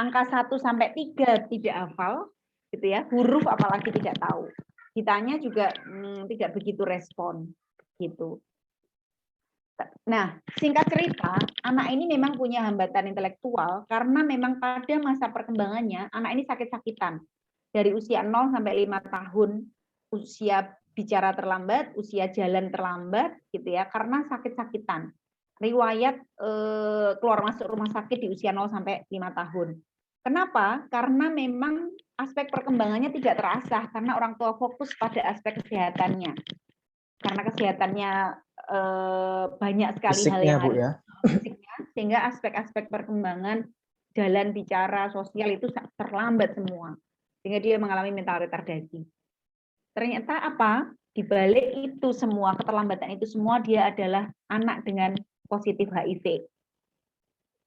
angka 1 sampai 3 tidak hafal, gitu ya, huruf apalagi tidak tahu. Ditanya juga tidak begitu respon, gitu. Nah, singkat cerita, anak ini memang punya hambatan intelektual karena memang pada masa perkembangannya anak ini sakit-sakitan. Dari usia 0 sampai 5 tahun, usia bicara terlambat, usia jalan terlambat, gitu ya, karena sakit-sakitan. Riwayat keluar masuk rumah sakit di usia 0 sampai 5 tahun. Kenapa? Karena memang aspek perkembangannya tidak terasah karena orang tua fokus pada aspek kesehatannya. Karena kesehatannya banyak sekali hal Fisiknya, yang Bu, harus ya. fisiknya, sehingga aspek-aspek perkembangan jalan bicara sosial itu terlambat semua, sehingga dia mengalami mental retardasi. Ternyata apa? Di balik itu semua, keterlambatan itu semua, dia adalah anak dengan positif HIV,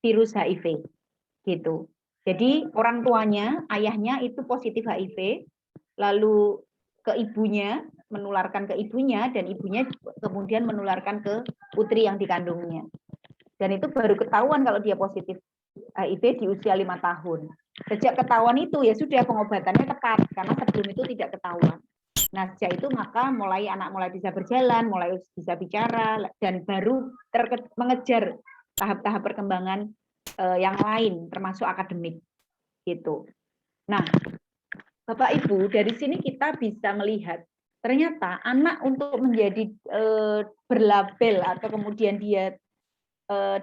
virus HIV, gitu. Jadi orang tuanya, ayahnya itu positif HIV, lalu ke ibunya, menularkan ke ibunya, dan ibunya kemudian menularkan ke putri yang dikandungnya. Dan itu baru ketahuan kalau dia positif HIV di usia 5 tahun. Sejak ketahuan itu ya sudah pengobatannya tepat, karena sebelum itu tidak ketahuan. Nah, sejak itu maka anak mulai bisa berjalan, mulai bisa bicara, dan baru mengejar tahap-tahap perkembangan yang lain, termasuk akademik. Gitu. Nah, Bapak Ibu, dari sini kita bisa melihat ternyata anak untuk menjadi berlabel atau kemudian dia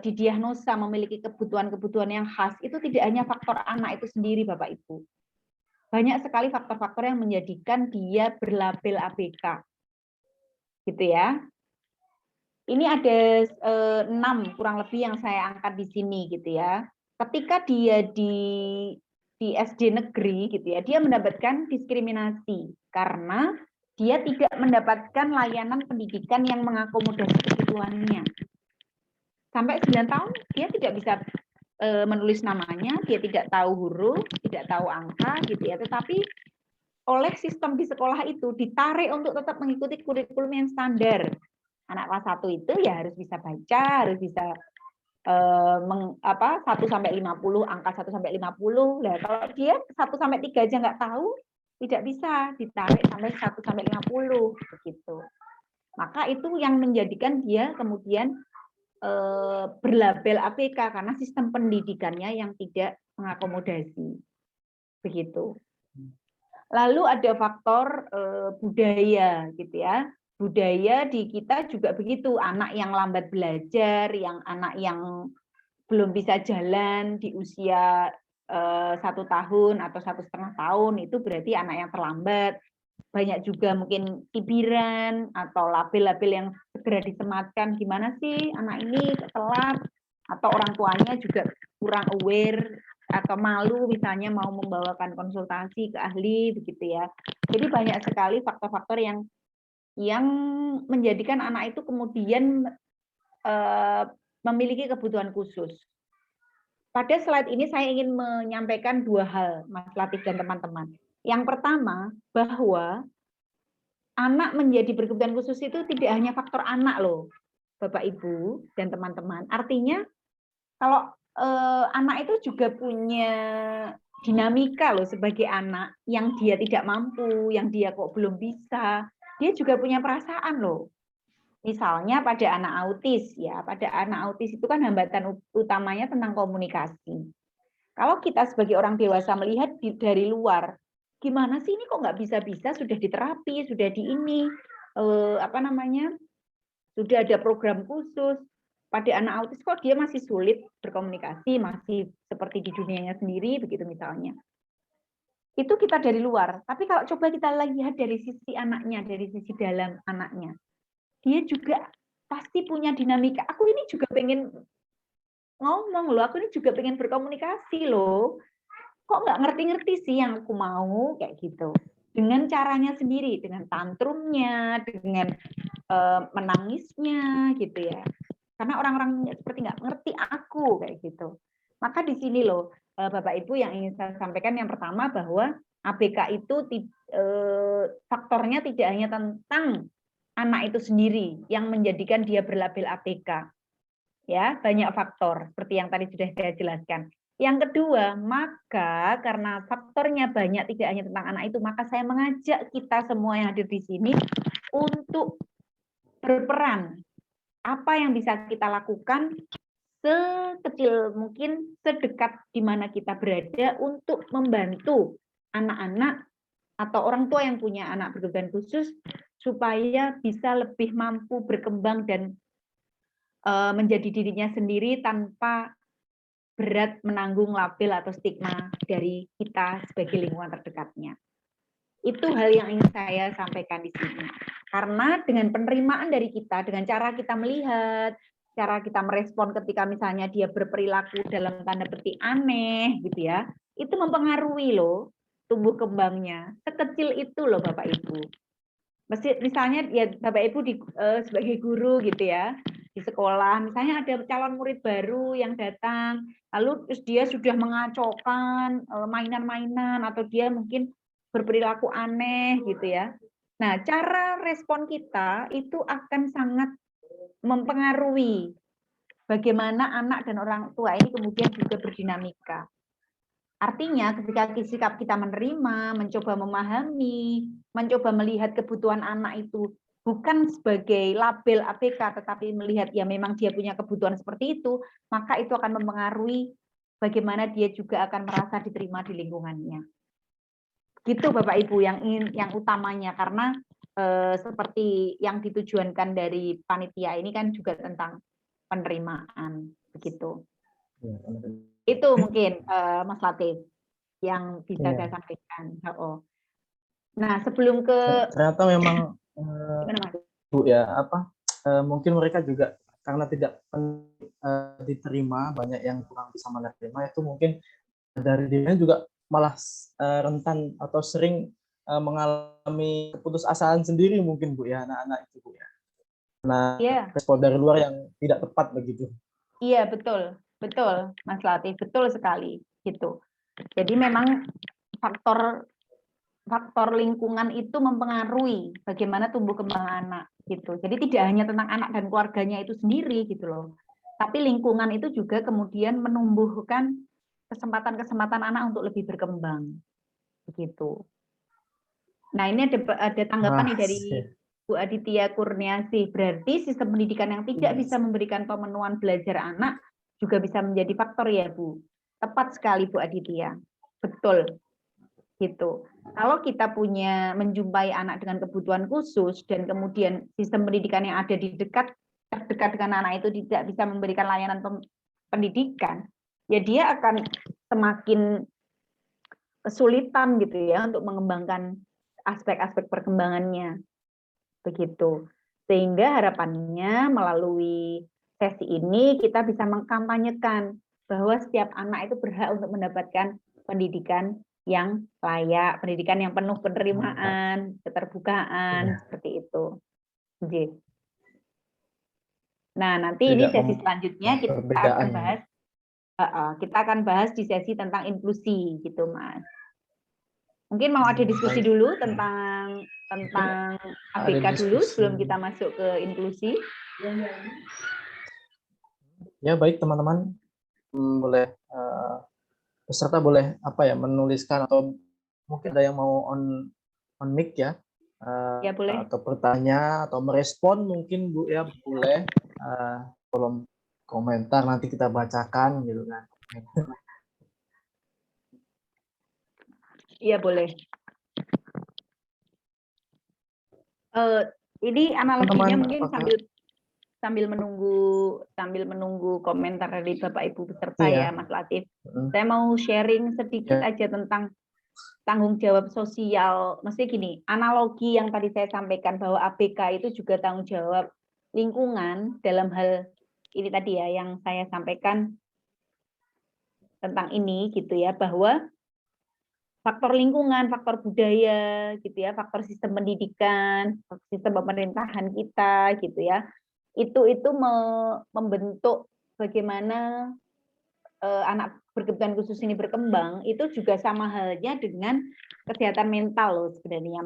didiagnosa memiliki kebutuhan-kebutuhan yang khas, itu tidak hanya faktor anak itu sendiri, Bapak Ibu. Banyak sekali faktor-faktor yang menjadikan dia berlabel ABK. Gitu ya. Ini ada 6 kurang lebih yang saya angkat di sini gitu ya. Ketika dia di SD negeri gitu ya, dia mendapatkan diskriminasi karena dia tidak mendapatkan layanan pendidikan yang mengakomodasi kebutuhannya. Sampai 9 tahun dia tidak bisa menulis namanya, dia tidak tahu huruf, tidak tahu angka gitu ya, tetapi oleh sistem di sekolah itu ditarik untuk tetap mengikuti kurikulum yang standar. Anak kelas 1 itu ya harus bisa baca, harus bisa 1 sampai 50, angka 1 sampai 50. Lah kalau dia 1 sampai 3 aja nggak tahu, tidak bisa ditarik sampai 1 sampai 50 begitu. Maka itu yang menjadikan dia kemudian berlabel ABK karena sistem pendidikannya yang tidak mengakomodasi. Begitu. Lalu ada faktor budaya gitu ya. Budaya di kita juga begitu, anak yang lambat belajar, anak yang belum bisa jalan di usia 1 tahun atau 1,5 tahun, itu berarti anak yang terlambat. Banyak juga mungkin cibiran atau label-label yang segera disematkan, gimana sih anak ini telat, atau orang tuanya juga kurang aware atau malu misalnya mau membawakan konsultasi ke ahli begitu ya. Jadi banyak sekali faktor-faktor yang menjadikan anak itu kemudian memiliki kebutuhan khusus. Pada slide ini saya ingin menyampaikan dua hal, Mas Latif dan teman-teman. Yang pertama, bahwa anak menjadi berkebutuhan khusus itu tidak hanya faktor anak loh, Bapak Ibu dan teman-teman. Artinya kalau anak itu juga punya dinamika loh sebagai anak yang dia tidak mampu, yang dia kok belum bisa, dia juga punya perasaan loh. Misalnya pada anak autis ya, pada anak autis itu kan hambatan utamanya tentang komunikasi. Kalau kita sebagai orang dewasa melihat dari luar, gimana sih ini kok nggak bisa-bisa sudah diterapi, sudah di ini sudah ada program khusus. Pada anak autis kok dia masih sulit berkomunikasi, masih seperti di dunianya sendiri begitu misalnya. Itu kita dari luar. Tapi kalau coba kita lihat dari sisi anaknya, dari sisi dalam anaknya, dia juga pasti punya dinamika. Aku ini juga pengen ngomong loh, aku ini juga pengen berkomunikasi loh. Kok nggak ngerti-ngerti sih yang aku mau, kayak gitu. Dengan caranya sendiri, dengan tantrumnya, dengan menangisnya, gitu ya. Karena orang-orang seperti nggak ngerti aku, kayak gitu. Maka di sini loh, Bapak Ibu yang ingin saya sampaikan yang pertama bahwa ABK itu faktornya tidak hanya tentang anak itu sendiri yang menjadikan dia berlabel ABK. Ya, banyak faktor seperti yang tadi sudah saya jelaskan. Yang kedua, maka karena faktornya banyak tidak hanya tentang anak itu, maka saya mengajak kita semua yang hadir di sini untuk berperan. Apa yang bisa kita lakukan sekecil mungkin, sedekat di mana kita berada untuk membantu anak-anak atau orang tua yang punya anak berkebutuhan khusus supaya bisa lebih mampu berkembang dan menjadi dirinya sendiri tanpa berat menanggung label atau stigma dari kita sebagai lingkungan terdekatnya. Itu hal yang ingin saya sampaikan di sini. Karena dengan penerimaan dari kita, dengan cara kita melihat, cara kita merespon ketika misalnya dia berperilaku dalam tanda petik aneh gitu ya, itu mempengaruhi loh tumbuh kembangnya. Sekecil itu loh Bapak Ibu. Misalnya ya Bapak Ibu sebagai guru gitu ya, di sekolah, misalnya ada calon murid baru yang datang, lalu terus dia sudah mengacaukan mainan-mainan atau dia mungkin berperilaku aneh gitu ya. Nah, cara respon kita itu akan sangat mempengaruhi bagaimana anak dan orang tua ini kemudian juga berdinamika. Artinya ketika sikap kita menerima, mencoba memahami, mencoba melihat kebutuhan anak itu bukan sebagai label ABK, tetapi melihat ya memang dia punya kebutuhan seperti itu, maka itu akan mempengaruhi bagaimana dia juga akan merasa diterima di lingkungannya. Gitu Bapak Ibu yang utamanya, karena seperti yang ditujuankan dari panitia ini kan juga tentang penerimaan begitu. Itu mungkin Mas Latif yang bisa saya sampaikan. Nah, sebelum ke ternyata memang Bu ya mungkin mereka juga karena tidak diterima, banyak yang kurang bisa menerima, itu mungkin dari dirinya juga malah rentan atau sering mengalami keputusasaan sendiri mungkin Bu ya, anak-anak itu Bu ya. Nah, respon dari luar yang tidak tepat begitu. Iya, betul. Betul, Mas Latif, betul sekali gitu. Jadi memang faktor lingkungan itu mempengaruhi bagaimana tumbuh kembang anak gitu. Jadi tidak hanya tentang anak dan keluarganya itu sendiri gitu loh. Tapi lingkungan itu juga kemudian menumbuhkan kesempatan-kesempatan anak untuk lebih berkembang. Begitu. Nah, ini ada tanggapan nih dari Bu Aditya Kurniasih. Berarti sistem pendidikan yang tidak bisa memberikan pemenuhan belajar anak juga bisa menjadi faktor ya, Bu. Tepat sekali Bu Aditya. Betul. Gitu. Kalau kita menjumpai anak dengan kebutuhan khusus dan kemudian sistem pendidikan yang ada terdekat dengan anak itu tidak bisa memberikan layanan pendidikan, ya dia akan semakin kesulitan gitu ya untuk mengembangkan aspek-aspek perkembangannya. Begitu. Sehingga harapannya melalui sesi ini kita bisa mengkampanyekan bahwa setiap anak itu berhak untuk mendapatkan pendidikan yang layak, pendidikan yang penuh penerimaan, keterbukaan, seperti itu. Nah, nanti ini Tidak sesi selanjutnya kita perbedaan akan bahas di sesi tentang inklusi gitu, Mas. Mungkin mau ada diskusi baik. dulu tentang Ada ABK dulu diskusi. sebelum kita masuk ke inklusi. Ya baik teman-teman, boleh peserta boleh menuliskan atau mungkin ada yang mau on mic ya, Ya, boleh. atau bertanya atau merespon mungkin Bu ya, boleh kolom komentar nanti kita bacakan gitu kan. Iya, boleh. Ini analoginya Teman-teman, mungkin apakah sambil menunggu komentar dari Bapak Ibu peserta iya. ya, Mas Latif. Saya mau sharing sedikit Ya. aja tentang tanggung jawab sosial. Mesti gini, analogi yang tadi saya sampaikan bahwa ABK itu juga tanggung jawab lingkungan dalam hal ini tadi ya yang saya sampaikan tentang ini gitu ya, bahwa faktor lingkungan, faktor budaya gitu ya, faktor sistem pendidikan, sistem pemerintahan kita gitu ya. Itu membentuk bagaimana anak berkebutuhan khusus ini berkembang, itu juga sama halnya dengan kesehatan mental loh sebenarnya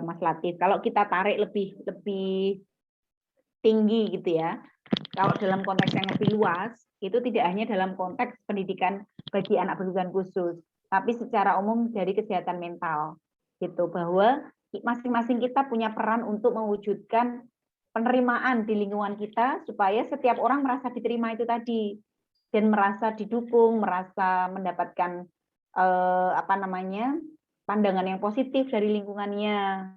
Mas Latif. Kalau kita tarik lebih tinggi gitu ya, kalau dalam konteks yang lebih luas, itu tidak hanya dalam konteks pendidikan bagi anak berkebutuhan khusus, tapi secara umum dari kesehatan mental gitu, bahwa masing-masing kita punya peran untuk mewujudkan penerimaan di lingkungan kita supaya setiap orang merasa diterima itu tadi dan merasa didukung, merasa mendapatkan pandangan yang positif dari lingkungannya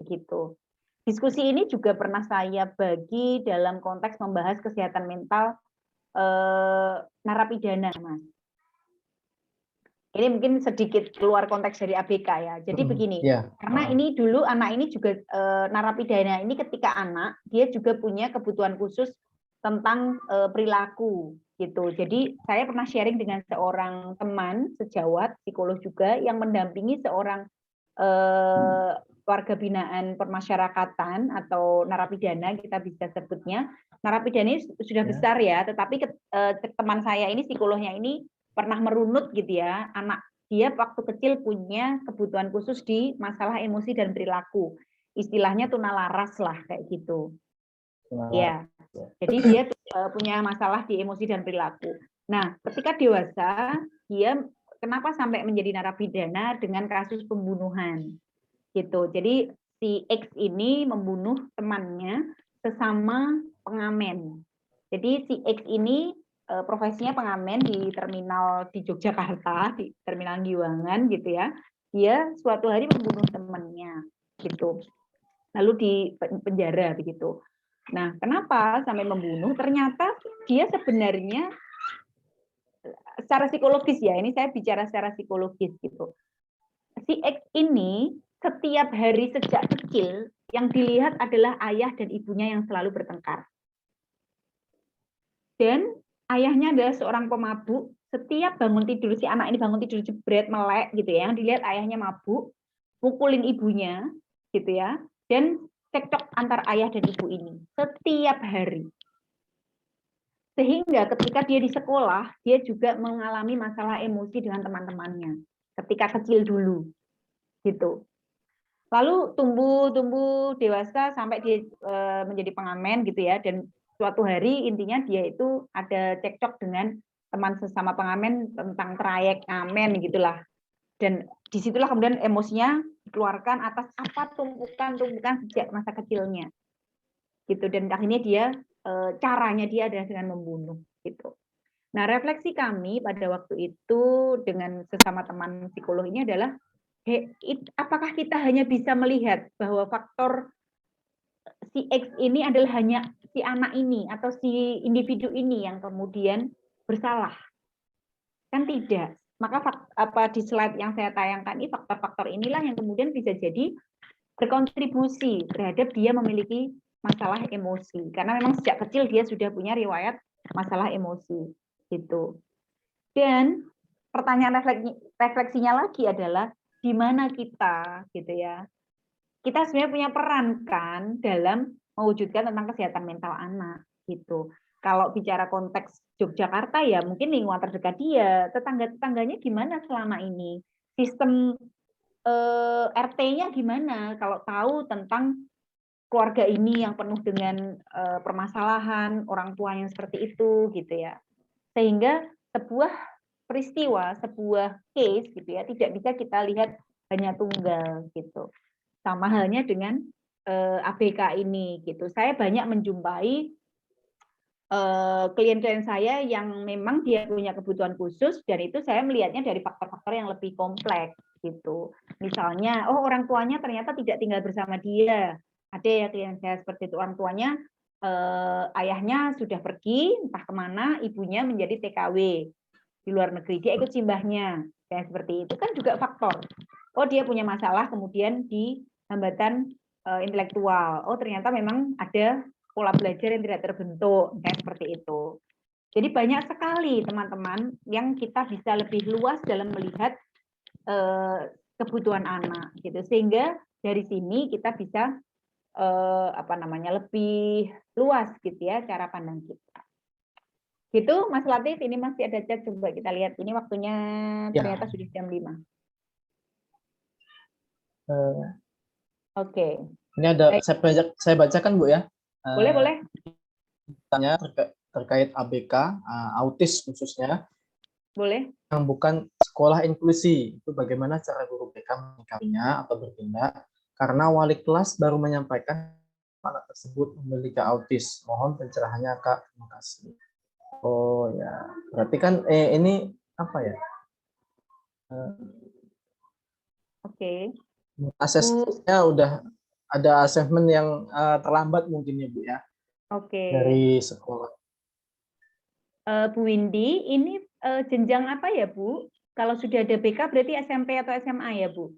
begitu. Diskusi ini juga pernah saya bagi dalam konteks membahas kesehatan mental narapidana, Mas. Ini mungkin sedikit keluar konteks dari ABK ya. Jadi begini, karena ini dulu anak ini juga narapidana ini ketika anak dia juga punya kebutuhan khusus tentang perilaku gitu. Jadi saya pernah sharing dengan seorang teman sejawat psikolog juga yang mendampingi seorang warga binaan permasyarakatan atau narapidana kita bisa sebutnya. Narapidana ini sudah besar ya, tetapi teman saya ini psikolognya ini pernah merunut gitu ya, anak dia waktu kecil punya kebutuhan khusus di masalah emosi dan perilaku. Istilahnya tunalaras lah kayak gitu. Ya. Jadi dia punya masalah di emosi dan perilaku. Nah, ketika dewasa, dia kenapa sampai menjadi narapidana dengan kasus pembunuhan? Gitu. Jadi si X ini membunuh temannya sesama pengamen. Jadi si X ini profesinya pengamen di terminal di Yogyakarta, di terminal Giwangan gitu ya. Dia suatu hari membunuh temannya gitu. Lalu di penjara begitu. Nah, kenapa sampai membunuh? Ternyata dia sebenarnya secara psikologis ya, ini saya bicara secara psikologis gitu. Si X ini setiap hari sejak kecil yang dilihat adalah ayah dan ibunya yang selalu bertengkar. Dan ayahnya adalah seorang pemabuk. Setiap bangun tidur, si anak ini bangun tidur jebret, melek gitu ya, yang dilihat ayahnya mabuk, mukulin ibunya gitu ya, dan cekcok antar ayah dan ibu ini setiap hari. Sehingga ketika dia di sekolah, dia juga mengalami masalah emosi dengan teman-temannya ketika kecil dulu gitu. Lalu tumbuh dewasa sampai dia menjadi pengamen gitu ya, dan suatu hari intinya dia itu ada cekcok dengan teman sesama pengamen tentang trayek ngamen gitulah, dan disitulah kemudian emosinya dikeluarkan atas apa tumpukan sejak masa kecilnya gitu, dan akhirnya dia caranya dia adalah dengan membunuh gitu. Nah, refleksi kami pada waktu itu dengan sesama teman psikolog ini adalah, apakah kita hanya bisa melihat bahwa faktor si X ini adalah hanya si anak ini atau si individu ini yang kemudian bersalah? Kan tidak. Maka di slide yang saya tayangkan ini faktor-faktor inilah yang kemudian bisa jadi berkontribusi terhadap dia memiliki masalah emosi. Karena memang sejak kecil dia sudah punya riwayat masalah emosi. Gitu. Dan pertanyaan refleksinya lagi adalah di mana kita gitu ya. Kita sebenarnya punya peran kan dalam mewujudkan tentang kesehatan mental anak gitu. Kalau bicara konteks Yogyakarta ya mungkin lingkungan terdekat dia, tetangga-tetangganya gimana selama ini, sistem RT-nya gimana kalau tahu tentang keluarga ini yang penuh dengan permasalahan, orang tua yang seperti itu gitu ya. Sehingga sebuah peristiwa, sebuah case gitu ya, tidak bisa kita lihat hanya tunggal gitu. Sama halnya dengan ABK ini gitu. Saya banyak menjumpai klien-klien saya yang memang dia punya kebutuhan khusus, dan itu saya melihatnya dari faktor-faktor yang lebih kompleks gitu. Misalnya, oh orang tuanya ternyata tidak tinggal bersama dia. Ada ya klien saya seperti itu, orang tuanya ayahnya sudah pergi entah kemana, ibunya menjadi TKW di luar negeri, dia ikut simbahnya, kayak seperti itu kan juga faktor. Oh dia punya masalah kemudian di hambatan intelektual. Oh ternyata memang ada pola belajar yang tidak terbentuk, kayak seperti itu. Jadi banyak sekali teman-teman yang kita bisa lebih luas dalam melihat kebutuhan anak, gitu. Sehingga dari sini kita bisa lebih luas gitu ya cara pandang kita. Gitu Mas Latif, ini masih ada chat, coba kita lihat. Ini waktunya ternyata sudah jam 5. Oke. Ini ada saya bacakan Bu ya. Boleh. Tanya terkait ABK, autis khususnya. Boleh. Yang bukan sekolah inklusi, itu bagaimana cara guru BK menyikapinya atau bertindak? Karena wali kelas baru menyampaikan anak tersebut memiliki autis. Mohon pencerahannya Kak. Terima kasih. Oh ya, berarti kan ini apa ya? Oke. Asesmennya udah ada asesmen yang terlambat mungkin ya Bu ya. Oke. Dari sekolah. Bu Windy, ini jenjang apa ya Bu? Kalau sudah ada BK berarti SMP atau SMA ya Bu?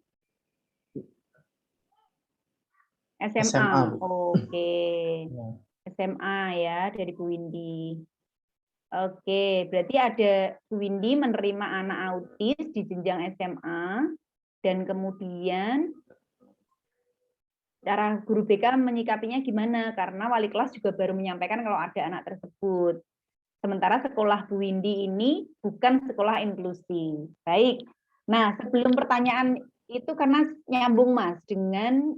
SMA. Oke. SMA ya dari Bu Windy. Oke, berarti ada Bu Windy menerima anak autis di jenjang SMA, dan kemudian cara guru BK menyikapinya gimana? Karena wali kelas juga baru menyampaikan kalau ada anak tersebut. Sementara sekolah Bu Windy ini bukan sekolah inklusi. Baik. Nah, sebelum pertanyaan itu karena nyambung Mas dengan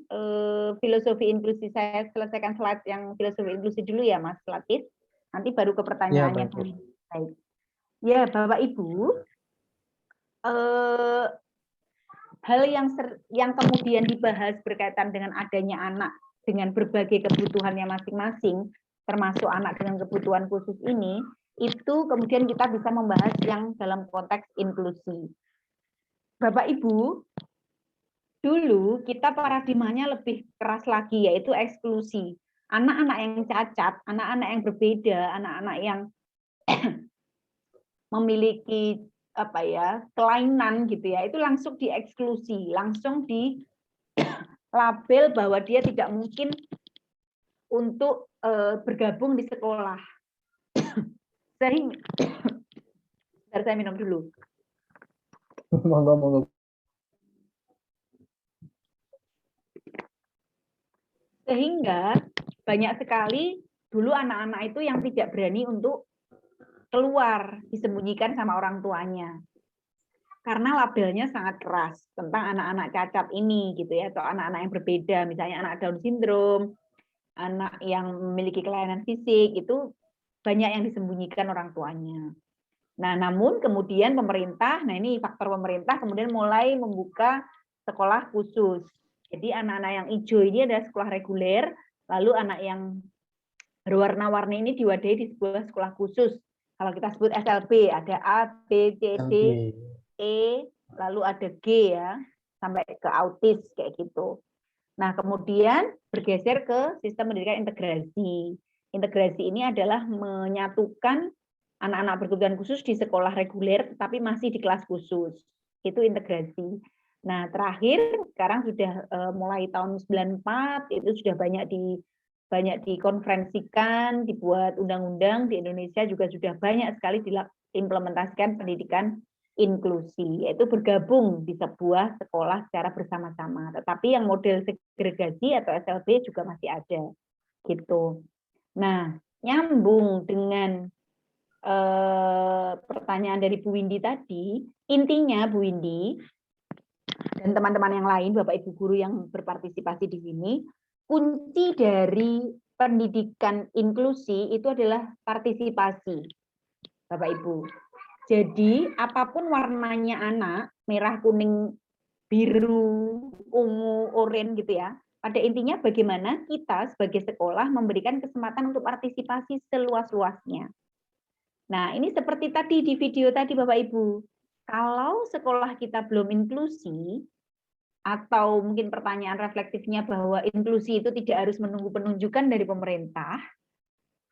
filosofi inklusi, saya selesaikan slide yang filosofi inklusi dulu ya Mas Latif. Nanti baru ke pertanyaannya. Ya, baik. Ya, Bapak Ibu, hal yang kemudian dibahas berkaitan dengan adanya anak dengan berbagai kebutuhannya masing-masing, termasuk anak dengan kebutuhan khusus ini, itu kemudian kita bisa membahas yang dalam konteks inklusi. Bapak Ibu, dulu kita paradigmanya lebih keras lagi, yaitu eksklusi. Anak-anak yang cacat, anak-anak yang berbeda, anak-anak yang memiliki kelainan gitu ya, itu langsung dieksklusi, langsung di label bahwa dia tidak mungkin untuk bergabung di sekolah. Sehingga saya minum dulu. Monggo. Sehingga banyak sekali dulu anak-anak itu yang tidak berani untuk keluar, disembunyikan sama orang tuanya. Karena labelnya sangat keras tentang anak-anak cacat ini gitu ya, atau anak-anak yang berbeda, misalnya anak Down syndrome, anak yang memiliki kelainan fisik, itu banyak yang disembunyikan orang tuanya. Nah, namun kemudian pemerintah, nah ini faktor pemerintah kemudian mulai membuka sekolah khusus. Jadi anak-anak yang hijau ini adalah sekolah reguler, lalu anak yang berwarna-warni ini diwadahi di sebuah sekolah khusus. Kalau kita sebut SLB, ada A, B, C, D, E, lalu ada G ya, sampai ke autis kayak gitu. Nah, kemudian bergeser ke sistem pendidikan integrasi. Integrasi ini adalah menyatukan anak-anak berkebutuhan khusus di sekolah reguler, tetapi masih di kelas khusus. Itu integrasi. Nah, terakhir sekarang sudah mulai tahun 94 itu sudah banyak dikonferensikan, dibuat undang-undang di Indonesia juga sudah banyak sekali diimplementasikan pendidikan inklusi, yaitu bergabung di sebuah sekolah secara bersama-sama. Tetapi yang model segregasi atau SLB juga masih ada, gitu. Nah, nyambung dengan pertanyaan dari Bu Windy tadi, intinya Bu Windy dan teman-teman yang lain, Bapak Ibu guru yang berpartisipasi di sini, kunci dari pendidikan inklusi itu adalah partisipasi, Bapak Ibu. Jadi apapun warnanya anak, merah, kuning, biru, ungu, oranye gitu ya, pada intinya bagaimana kita sebagai sekolah memberikan kesempatan untuk partisipasi seluas-luasnya. Nah, ini seperti tadi di video tadi Bapak Ibu, kalau sekolah kita belum inklusi, atau mungkin pertanyaan reflektifnya bahwa inklusi itu tidak harus menunggu penunjukan dari pemerintah,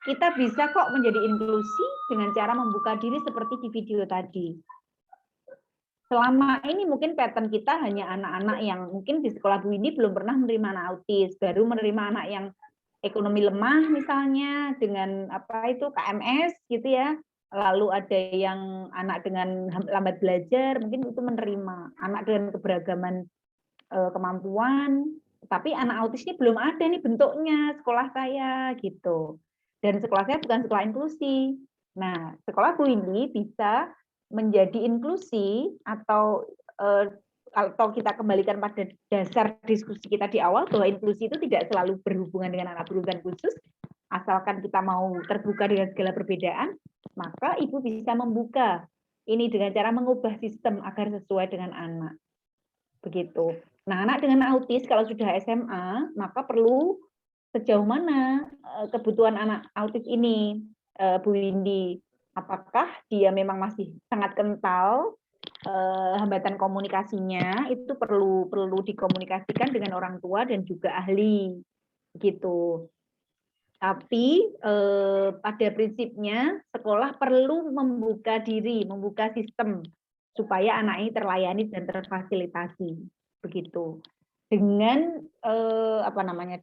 kita bisa kok menjadi inklusi dengan cara membuka diri seperti di video tadi. Selama ini mungkin pattern kita hanya anak-anak yang mungkin di sekolah Bu Windy belum pernah menerima anak autis, baru menerima anak yang ekonomi lemah misalnya dengan apa itu KMS gitu ya. Lalu ada yang anak dengan lambat belajar, mungkin itu menerima anak dengan keberagaman kemampuan, tapi anak autis ini belum ada nih bentuknya sekolah saya gitu. Dan sekolah saya bukan sekolah inklusi. Nah, sekolah Bu Windy bisa menjadi inklusi atau kita kembalikan pada dasar diskusi kita di awal bahwa inklusi itu tidak selalu berhubungan dengan anak berkebutuhan khusus, asalkan kita mau terbuka dengan segala perbedaan, maka ibu bisa membuka ini dengan cara mengubah sistem agar sesuai dengan anak. Begitu. Nah, anak dengan autis kalau sudah SMA, maka perlu sejauh mana kebutuhan anak autis ini, Bu Windy. Apakah dia memang masih sangat kental, hambatan komunikasinya, itu perlu dikomunikasikan dengan orang tua dan juga ahli. Begitu. Tapi pada prinsipnya sekolah perlu membuka diri, membuka sistem supaya anak ini terlayani dan terfasilitasi, begitu. Dengan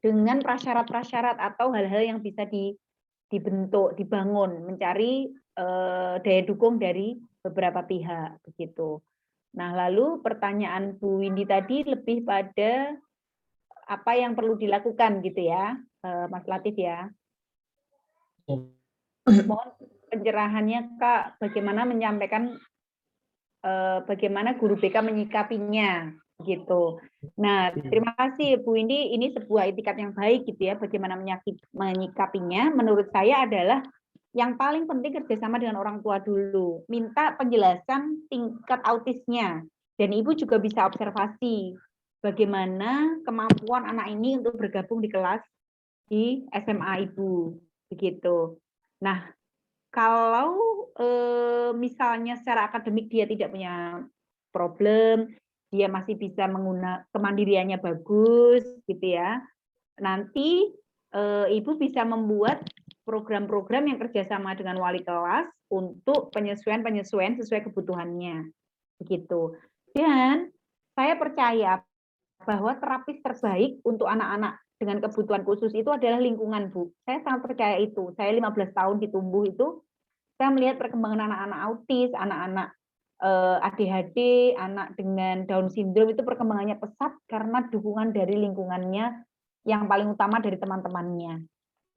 dengan prasyarat-prasyarat atau hal-hal yang bisa dibentuk, dibangun, mencari daya dukung dari beberapa pihak, begitu. Nah, lalu pertanyaan Bu Windy tadi lebih pada apa yang perlu dilakukan, gitu ya, Mas Latif ya. Mohon pencerahannya Kak, bagaimana menyampaikan bagaimana guru BK menyikapinya gitu. Nah, terima kasih Bu Windy, ini sebuah etikat yang baik gitu ya, bagaimana menyikapinya. Menurut saya adalah yang paling penting kerjasama dengan orang tua dulu, minta penjelasan tingkat autisnya, dan ibu juga bisa observasi bagaimana kemampuan anak ini untuk bergabung di kelas di SMA ibu, begitu. Nah, kalau misalnya secara akademik dia tidak punya problem, dia masih bisa menggunakan kemandiriannya bagus, gitu ya. Nanti ibu bisa membuat program-program yang kerjasama dengan wali kelas untuk penyesuaian sesuai kebutuhannya, begitu. Dan saya percaya bahwa terapis terbaik untuk anak-anak dengan kebutuhan khusus itu adalah lingkungan, Bu. Saya sangat percaya itu. Saya 15 tahun di Tumbuh itu, saya melihat perkembangan anak-anak autis, anak-anak ADHD, anak dengan Down syndrome itu perkembangannya pesat karena dukungan dari lingkungannya yang paling utama dari teman-temannya.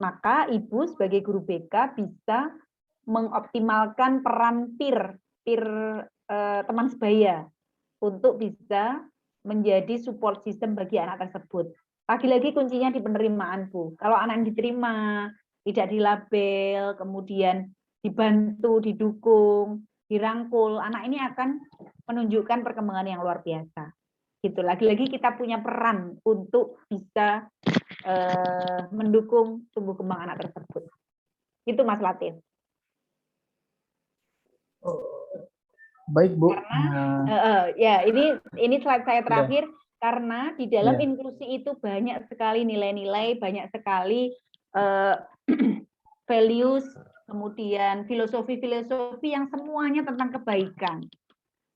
Maka ibu sebagai guru BK bisa mengoptimalkan peran peer teman sebaya untuk bisa menjadi support system bagi anak tersebut. Lagi-lagi kuncinya di penerimaan, Bu. Kalau anak yang diterima, tidak dilabel, kemudian dibantu, didukung, dirangkul, anak ini akan menunjukkan perkembangan yang luar biasa. Gitu. Lagi-lagi kita punya peran untuk bisa mendukung tumbuh kembang anak tersebut. Itu Mas Latif. Baik Bu. Ya ini slide saya terakhir karena di dalam inklusi itu banyak sekali nilai-nilai, banyak sekali values, kemudian filosofi-filosofi yang semuanya tentang kebaikan,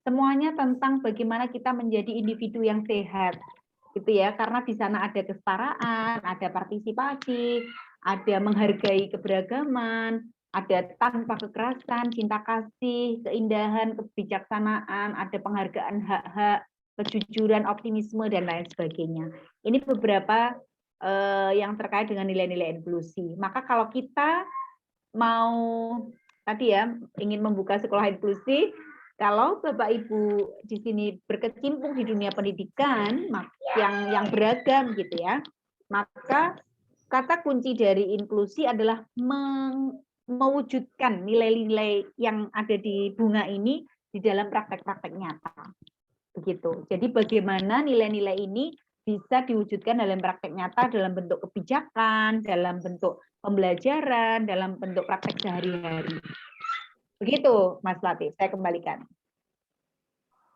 semuanya tentang bagaimana kita menjadi individu yang sehat, gitu ya. Karena di sana ada kesetaraan, ada partisipasi, ada menghargai keberagaman, ada tanpa kekerasan, cinta kasih, keindahan, kebijaksanaan, ada penghargaan hak-hak, kejujuran, optimisme, dan lain sebagainya. Ini beberapa yang terkait dengan nilai-nilai inklusi. Maka kalau kita mau tadi ya ingin membuka sekolah inklusi, kalau Bapak Ibu di sini berkecimpung di dunia pendidikan yang beragam gitu ya, maka kata kunci dari inklusi adalah mewujudkan nilai-nilai yang ada di bunga ini di dalam praktek-praktek nyata. Begitu. Jadi bagaimana nilai-nilai ini bisa diwujudkan dalam praktek nyata, dalam bentuk kebijakan, dalam bentuk pembelajaran, dalam bentuk praktek sehari-hari. Begitu, Mas Latif. Saya kembalikan.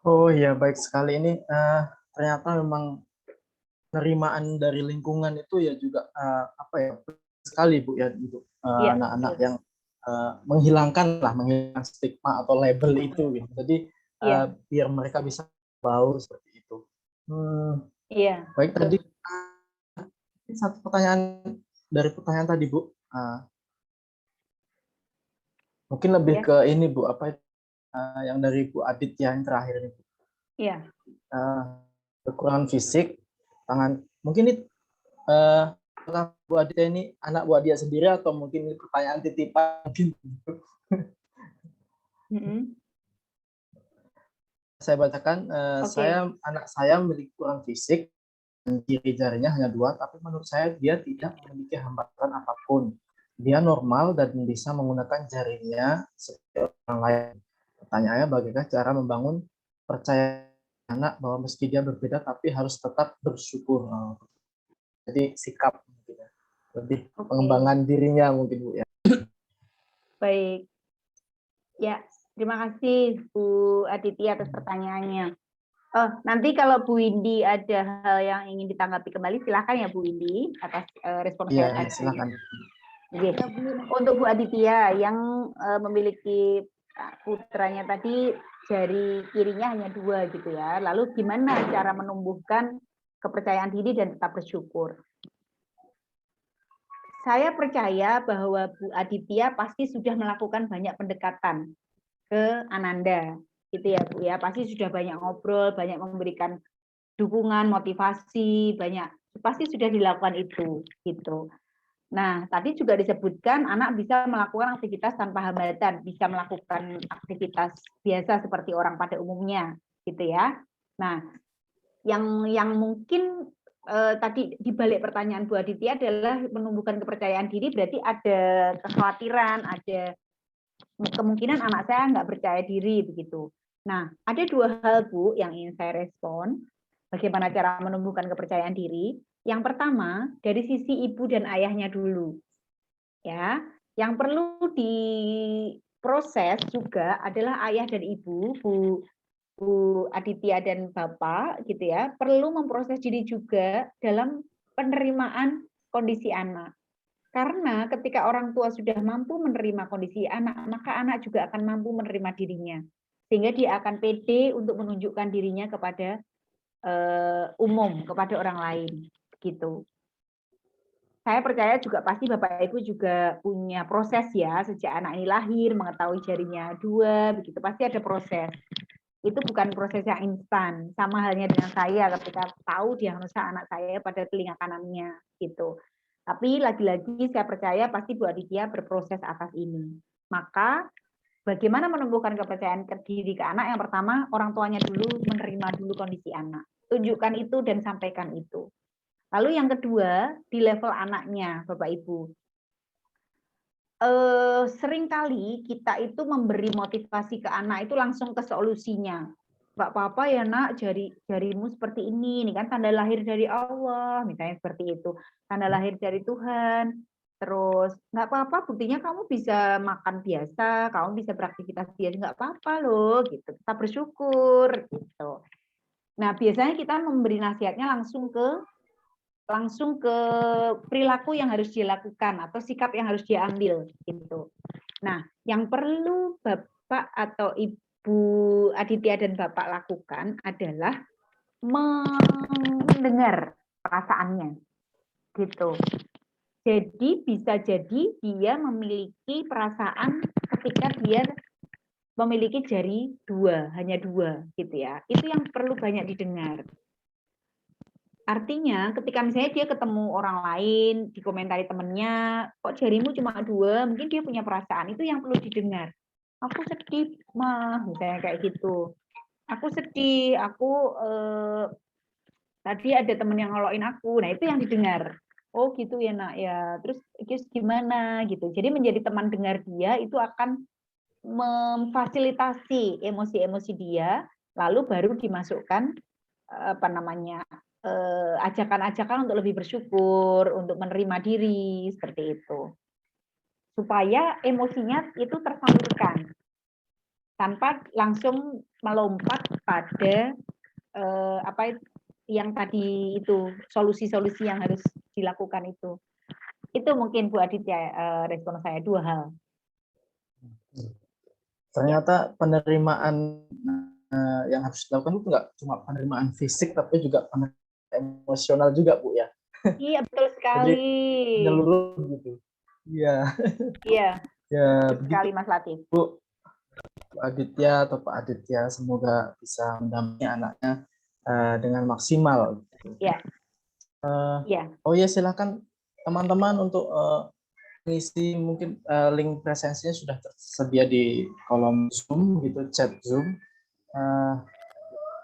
Oh iya, baik sekali. Ini ternyata memang penerimaan dari lingkungan itu ya juga apa ya sekali Bu ya untuk Iya, anak-anak betul. yang menghilangkan stigma atau label itu gitu. Jadi Iya, biar mereka bisa baur seperti itu. iya. Baik, tadi Betul. satu pertanyaan dari pertanyaan tadi Bu. Mungkin lebih Iya, ke ini Bu, apa yang dari Bu Aditya yang terakhir ini. iya. Kekurangan fisik, tangan. Mungkin ini apakah Bu Aditya ini anak Bu Aditya sendiri atau mungkin ini pertanyaan titipan? Saya bacakan, anak saya memiliki kurang fisik, dan kiri jarinya hanya 2, tapi menurut saya dia tidak memiliki hambatan apapun. Dia normal dan bisa menggunakan jarinya seperti orang lain. Pertanyaannya, bagaimana cara membangun percaya anak bahwa meski dia berbeda tapi harus tetap bersyukur. Jadi sikap mungkin ya. Lebih pengembangan dirinya mungkin Bu ya. Baik. Ya, terima kasih Bu Aditya atas pertanyaannya. Nanti kalau Bu Windy ada hal yang ingin ditanggapi kembali, silakan ya Bu Windy atas respon saya Iya, tadi. silakan. Oke. Untuk Bu Aditya yang memiliki putranya tadi jari kirinya hanya 2 gitu ya. Lalu gimana cara menumbuhkan kepercayaan diri dan tetap bersyukur? Saya percaya bahwa Bu Aditya pasti sudah melakukan banyak pendekatan ke Ananda, gitu ya Bu ya. Pasti sudah banyak ngobrol, banyak memberikan dukungan, motivasi, banyak pasti sudah dilakukan itu, gitu. Nah, tadi juga disebutkan anak bisa melakukan aktivitas tanpa hambatan, bisa melakukan aktivitas biasa seperti orang pada umumnya, gitu ya. Nah, yang mungkin tadi di balik pertanyaan Bu Aditya adalah menumbuhkan kepercayaan diri, berarti ada kekhawatiran, ada kemungkinan anak saya nggak percaya diri begitu. Nah, ada 2 hal Bu yang ingin saya respon. Bagaimana cara menumbuhkan kepercayaan diri? Yang pertama, dari sisi ibu dan ayahnya dulu. Ya, yang perlu diproses juga adalah ayah dan ibu, Bu Aditya dan Bapak gitu ya, perlu memproses diri juga dalam penerimaan kondisi anak. Karena ketika orang tua sudah mampu menerima kondisi anak, maka anak juga akan mampu menerima dirinya. Sehingga dia akan pede untuk menunjukkan dirinya kepada umum, kepada orang lain. Gitu. Saya percaya juga pasti Bapak Ibu juga punya proses ya, sejak anak ini lahir, mengetahui jarinya 2, begitu pasti ada proses. Itu bukan proses yang instan. Sama halnya dengan saya ketika tahu diagnosa anak saya pada telinga kanannya gitu. Tapi lagi-lagi saya percaya pasti Bu Aditya berproses atas ini. Maka bagaimana menumbuhkan kepercayaan diri ke anak? Yang pertama, orang tuanya dulu menerima dulu kondisi anak. Tunjukkan itu dan sampaikan itu. Lalu yang kedua, di level anaknya, Bapak Ibu. Seringkali kita itu memberi motivasi ke anak itu langsung ke solusinya. Nggak apa-apa ya nak, jarimu seperti ini kan tanda lahir dari Allah, misalnya seperti itu. Tanda lahir dari Tuhan. Terus nggak apa-apa, buktinya kamu bisa makan biasa, kamu bisa beraktivitas biasa, nggak apa-apa loh, gitu. Kita bersyukur, gitu. Nah biasanya kita memberi nasihatnya langsung ke perilaku yang harus dilakukan atau sikap yang harus diambil gitu. Nah, yang perlu Bapak atau Ibu Aditya dan Bapak lakukan adalah mendengar perasaannya gitu. Jadi bisa jadi dia memiliki perasaan ketika dia memiliki jari 2, hanya 2 gitu ya. Itu yang perlu banyak didengar. Artinya ketika misalnya dia ketemu orang lain, dikomentari temennya, kok jarimu cuma 2, mungkin dia punya perasaan, itu yang perlu didengar. Aku sedih, mah, misalnya kayak gitu. Aku sedih, tadi ada temen yang ngolokin aku, nah itu yang didengar. Oh gitu ya nak ya, terus gimana gitu. Jadi menjadi teman dengar dia itu akan memfasilitasi emosi-emosi dia, lalu baru dimasukkan apa namanya ajakan-ajakan untuk lebih bersyukur, untuk menerima diri seperti itu, supaya emosinya itu tersalurkan tanpa langsung melompat pada apa yang tadi itu solusi-solusi yang harus dilakukan itu. Itu mungkin Bu Aditya respon saya 2 hal. Ternyata penerimaan yang harus dilakukan itu nggak cuma penerimaan fisik, tapi juga penerimaan emosional juga, Bu ya. Iya betul sekali. Jadi menyeluruh gitu. Iya. Iya. Ya betul sekali Mas Latif. Bu Aditya atau Pak Aditya, semoga bisa mendampingi anaknya dengan maksimal. Iya. Iya. Oh ya, silakan teman-teman untuk mengisi, mungkin link presensinya sudah tersedia di kolom Zoom gitu, chat Zoom.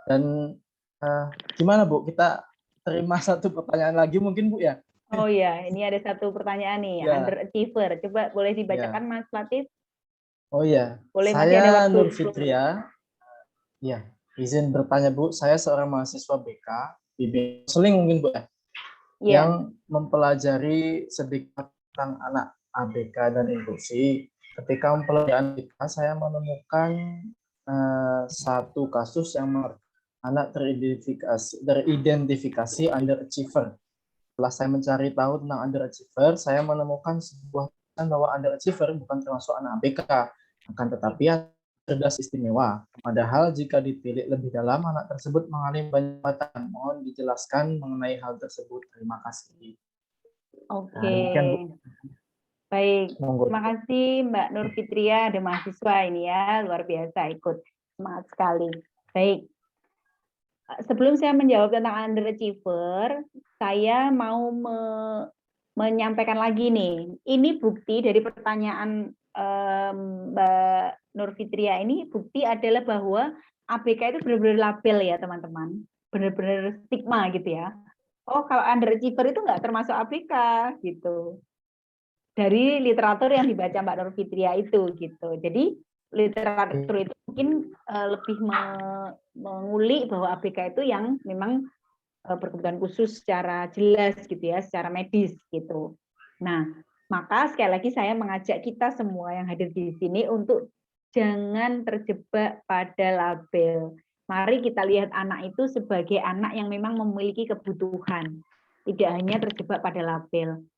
Dan gimana Bu, kita terima satu pertanyaan lagi mungkin Bu ya? Oh ya, ini ada satu pertanyaan nih, Ya. underachiever. Coba boleh dibacakan Ya. Mas Latif? Oh ya, boleh, masih ada saya waktu. Nur Fitria. Ya, izin bertanya Bu, saya seorang mahasiswa BK, bimbingan konseling mungkin Bu ya, yang mempelajari sedikit tentang anak ABK dan inklusi. Ketika mempelajari kita, saya menemukan satu kasus yang anak teridentifikasi underachiever. Setelah saya mencari tahu tentang underachiever, saya menemukan sebuah bahwa underachiever bukan termasuk anak ABK, akan tetapi cerdas istimewa. Padahal jika ditilik lebih dalam, anak tersebut mengalami banyak hambatan. Mohon dijelaskan mengenai hal tersebut. Terima kasih. Oke. Nah, baik, terima kasih Mbak Nur Fitria, ada mahasiswa ini ya, luar biasa ikut, semangat sekali. Baik, sebelum saya menjawab tentang underachiever, saya mau menyampaikan lagi nih, ini bukti dari pertanyaan Mbak Nur Fitria ini, bukti adalah bahwa ABK itu benar-benar label ya teman-teman, benar-benar stigma gitu ya. Oh kalau underachiever itu nggak termasuk ABK gitu. Dari literatur yang dibaca Mbak Nur Fitria itu gitu. Jadi literatur itu mungkin lebih mengulik bahwa ABK itu yang memang berkebutuhan khusus secara jelas gitu ya, secara medis gitu. Nah, maka sekali lagi saya mengajak kita semua yang hadir di sini untuk jangan terjebak pada label. Mari kita lihat anak itu sebagai anak yang memang memiliki kebutuhan, tidak hanya terjebak pada label.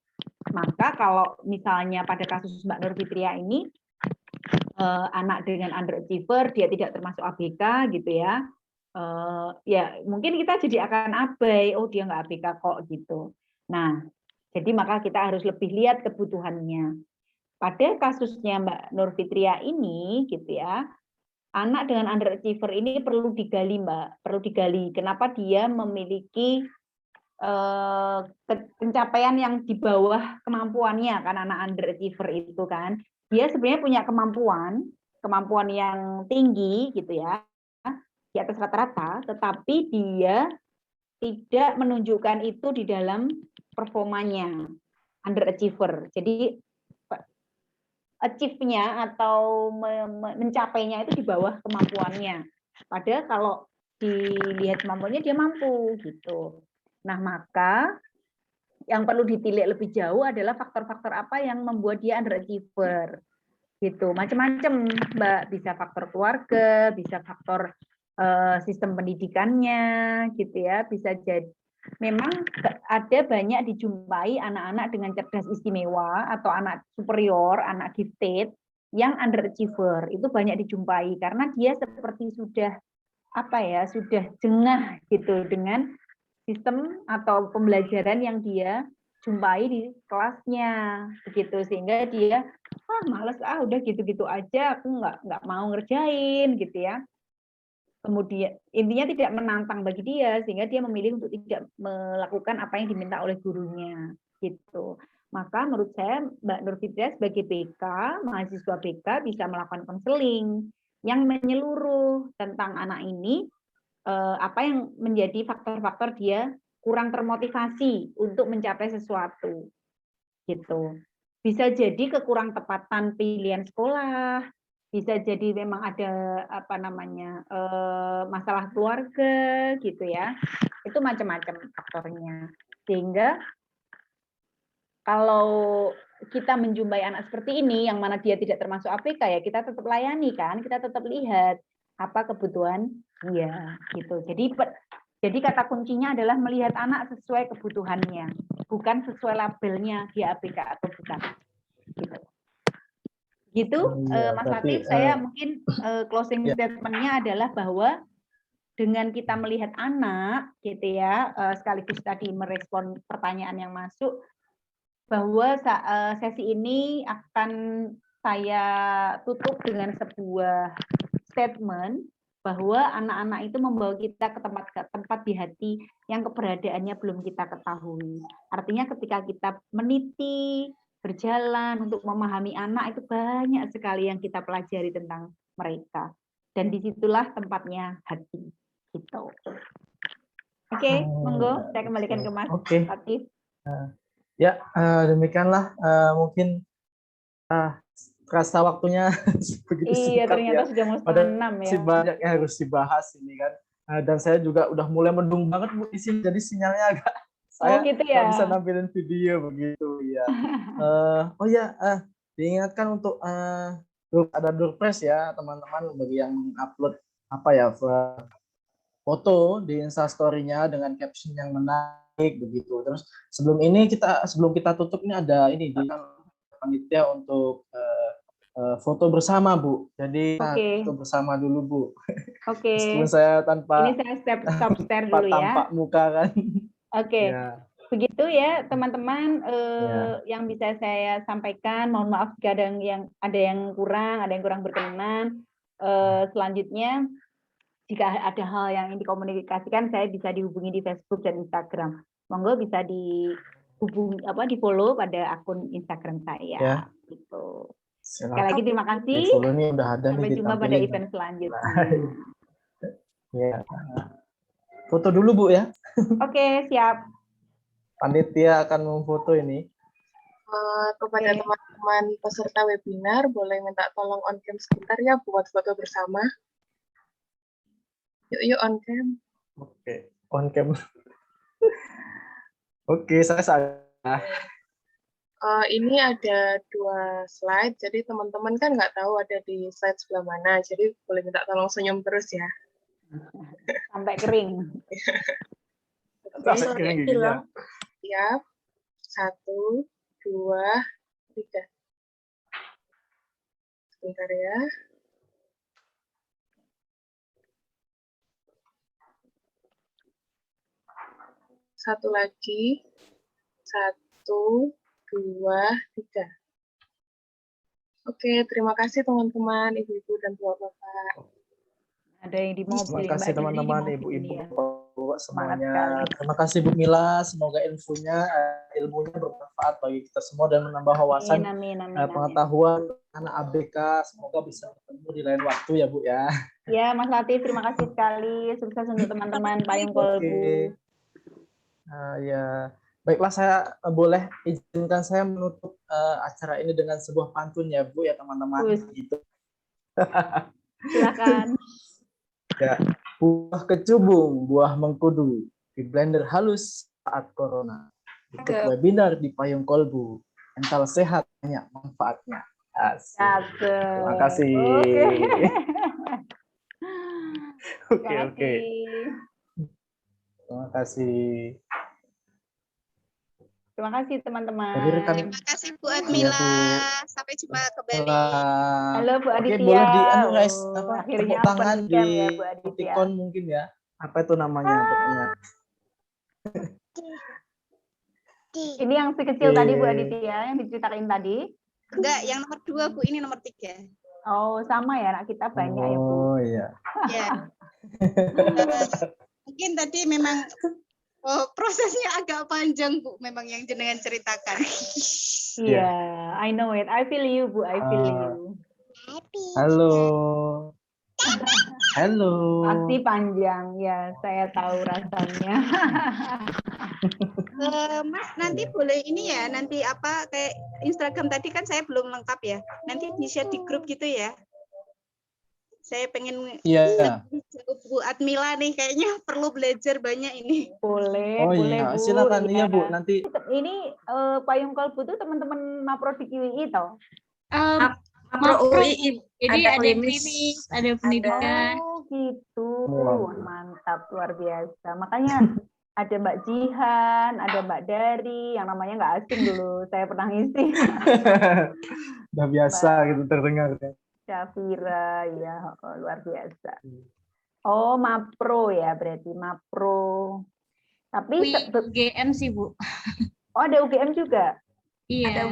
Maka kalau misalnya pada kasus Mbak Nur Fitria ini, anak dengan underachiever, dia tidak termasuk ABK gitu ya, ya mungkin kita jadi akan abai, oh dia nggak ABK kok gitu. Nah, jadi maka kita harus lebih lihat kebutuhannya. Pada kasusnya Mbak Nur Fitria ini gitu ya, anak dengan underachiever ini perlu digali Mbak, perlu digali. Kenapa dia memiliki pencapaian yang di bawah kemampuannya, kan anak underachiever itu kan, dia sebenarnya punya kemampuan yang tinggi gitu ya, di atas rata-rata, tetapi dia tidak menunjukkan itu di dalam performanya, underachiever. Jadi achieve-nya atau mencapainya itu di bawah kemampuannya. Padahal kalau dilihat kemampuannya dia mampu gitu. Nah, maka yang perlu ditilik lebih jauh adalah faktor-faktor apa yang membuat dia underachiever. Gitu. Macam-macam, Mbak, bisa faktor keluarga, bisa faktor sistem pendidikannya gitu ya, bisa jadi memang ada banyak dijumpai anak-anak dengan cerdas istimewa atau anak superior, anak gifted yang underachiever. Itu banyak dijumpai karena dia seperti sudah sudah jengah gitu dengan sistem atau pembelajaran yang dia jumpai di kelasnya begitu, sehingga dia males udah gitu-gitu aja, aku nggak mau ngerjain gitu ya. kemudian intinya tidak menantang bagi dia sehingga dia memilih untuk tidak melakukan apa yang diminta oleh gurunya gitu. Maka menurut saya Mbak Nur Fitria sebagai BK, mahasiswa BK bisa melakukan konseling yang menyeluruh tentang anak ini, apa yang menjadi faktor-faktor dia kurang termotivasi untuk mencapai sesuatu gitu. Bisa jadi kekurang tepatan pilihan sekolah, bisa jadi memang ada apa namanya masalah keluarga gitu ya. Itu macam-macam faktornya. Sehingga kalau kita menjumpai anak seperti ini yang mana dia tidak termasuk APK ya kita tetap layani kan, kita tetap lihat apa kebutuhan dia gitu. Jadi kata kuncinya adalah melihat anak sesuai kebutuhannya, bukan sesuai labelnya dia APK atau bukan. Gitu, Iya, Mas berarti, Latif, saya mungkin closing statement-nya adalah bahwa dengan kita melihat anak, gitu ya, sekaligus tadi merespon pertanyaan yang masuk, bahwa sesi ini akan saya tutup dengan sebuah statement bahwa anak-anak itu membawa kita ke tempat di hati yang keberadaannya belum kita ketahui. Artinya ketika kita meniti, berjalan untuk memahami anak itu banyak sekali yang kita pelajari tentang mereka. Dan disitulah tempatnya hati. Gitu. Oke, monggo saya kembalikan ke Mas Latif. Ya, demikianlah mungkin terasa waktunya begitu Iya, singkat ternyata ya. sudah mau Ada 6 ya. masih banyak yang harus dibahas ini kan. Dan saya juga udah mulai mendung banget Bu di sini, jadi sinyalnya agak saya gitu nggak ya. bisa nampilin video begitu ya. Oh ya, diingatkan untuk ada Doorpress ya teman-teman bagi yang upload apa ya foto di Instastory-nya dengan caption yang menarik begitu. Terus sebelum kita tutup ini ada ini di panitia untuk foto bersama Bu. Jadi foto bersama dulu Bu. Meskipun saya tanpa ini saya stop share dulu ya. Tampak muka kan. Ya. Begitu ya teman-teman yang bisa saya sampaikan. Mohon maaf jika ada yang kurang berkenan. Selanjutnya jika ada hal yang ingin dikomunikasikan, saya bisa dihubungi di Facebook dan Instagram. Monggo bisa di follow pada akun Instagram saya. Ya. Gitu. Sekali lagi terima kasih. Sampai jumpa pada event selanjutnya. Ya. Foto dulu Bu ya. Oke, siap. Panitia akan memfoto ini. Kepada teman-teman peserta webinar, boleh minta tolong on cam sebentar ya buat foto bersama. Yuk on cam. Oke, on cam. Oke, saya salah. Ini ada 2 slide, jadi teman-teman kan nggak tahu ada di slide sebelah mana, jadi boleh minta tolong senyum terus ya. Sampai kering. Sampai kering giginya. Siap. 1, 2, 3. Sebentar ya. Satu lagi. 1, 2, 3. Oke, terima kasih teman-teman, ibu-ibu dan bapak-bapak. Ada yang di mobil. Terima kasih teman-teman, ibu-ibu, bapak semuanya. Terima kasih Bu Mila, semoga ilmunya bermanfaat bagi kita semua dan menambah wawasan pengetahuan anak ABK. Semoga bisa bertemu di lain waktu ya Bu ya. Ya Mas Latif, terima kasih sekali. Sukses untuk teman-teman Payung Kolbu. Ya, baiklah saya boleh izinkan saya menutup acara ini dengan sebuah pantun ya Bu ya teman-teman. Gitu. Silakan. Ya, buah kecubung, buah mengkudu, di blender halus saat corona. Ikut webinar di Payung Kolbu, mental sehat banyak manfaatnya. Terima kasih. Oke. Terima kasih. Terima kasih teman-teman. Terima kasih Bu Admila. Sampai jumpa kembali. Halo Bu Aditya. Oke, boleh di tepuk tangan di emoticon mungkin ya. Apa itu namanya pokoknya? Ini yang si kecil tadi Bu Aditya yang diceritain tadi. Enggak, yang nomor 2 Bu, ini nomor 3. Oh, sama ya, anak kita banyak ya Bu. Oh iya. Ya. Mungkin tadi memang prosesnya agak panjang Bu, memang yang jenengan ceritakan. Iya, I know it. I feel you, Bu. I feel you. Halo. Halo. Pasti panjang, ya. Saya tahu rasanya. Mas, nanti boleh ini ya, nanti apa kayak Instagram tadi kan saya belum lengkap ya. Nanti bisa di grup gitu ya. Saya pengen Iya. Bu Admila nih, kayaknya perlu belajar banyak ini. Boleh, Oh boleh, iya, Bu. silakan iya Bu. Iya. Nanti Ini Payung Kalbu itu teman-teman Maprodi QII toh? Mapro UI, Jadi ada ada klinis, klinis, ada pendidikan. Oh gitu, Wow. mantap, luar biasa. Makanya ada Mbak Jihan, ada Mbak Dari, yang namanya nggak asing dulu, saya pernah ngisi. udah biasa gitu terdengar ya. Syafira, ya luar biasa. Oh, Mapro ya, berarti Mapro. Tapi, UGM sih, Bu. oh ada UGM juga? Iya.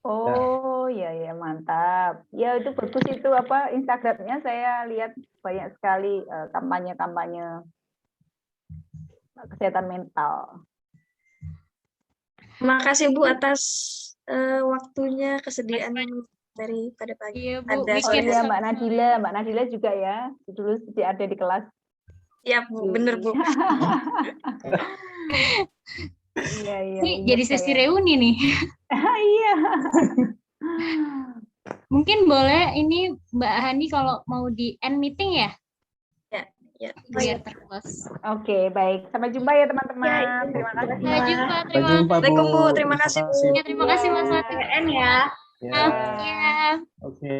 Oh ya ya mantap. Ya itu bagus itu apa Instagramnya saya lihat banyak sekali kampanye-kampanye kesehatan mental. Makasih Bu atas waktunya, kesediaan pada pagi. Iya, Bu. Ada Oh Bikin iya satu- Mbak Nadila juga ya. Dulu ada di kelas. Ya Bu, bener Bu. Iya iya. Ini ingat jadi sesi saya. reuni nih. Iya. Mungkin boleh ini Mbak Hani kalau mau di end meeting ya? Ya. Biar terclose. Oke, baik. Sampai jumpa ya teman-teman. Terima kasih. Sampai jumpa. Sampai jumpa Bu. Assalamualaikum, Bu. Terima kasih, Bu. Ya, terima kasih Mas Wati. PN ya. Ya. Ya. Oke.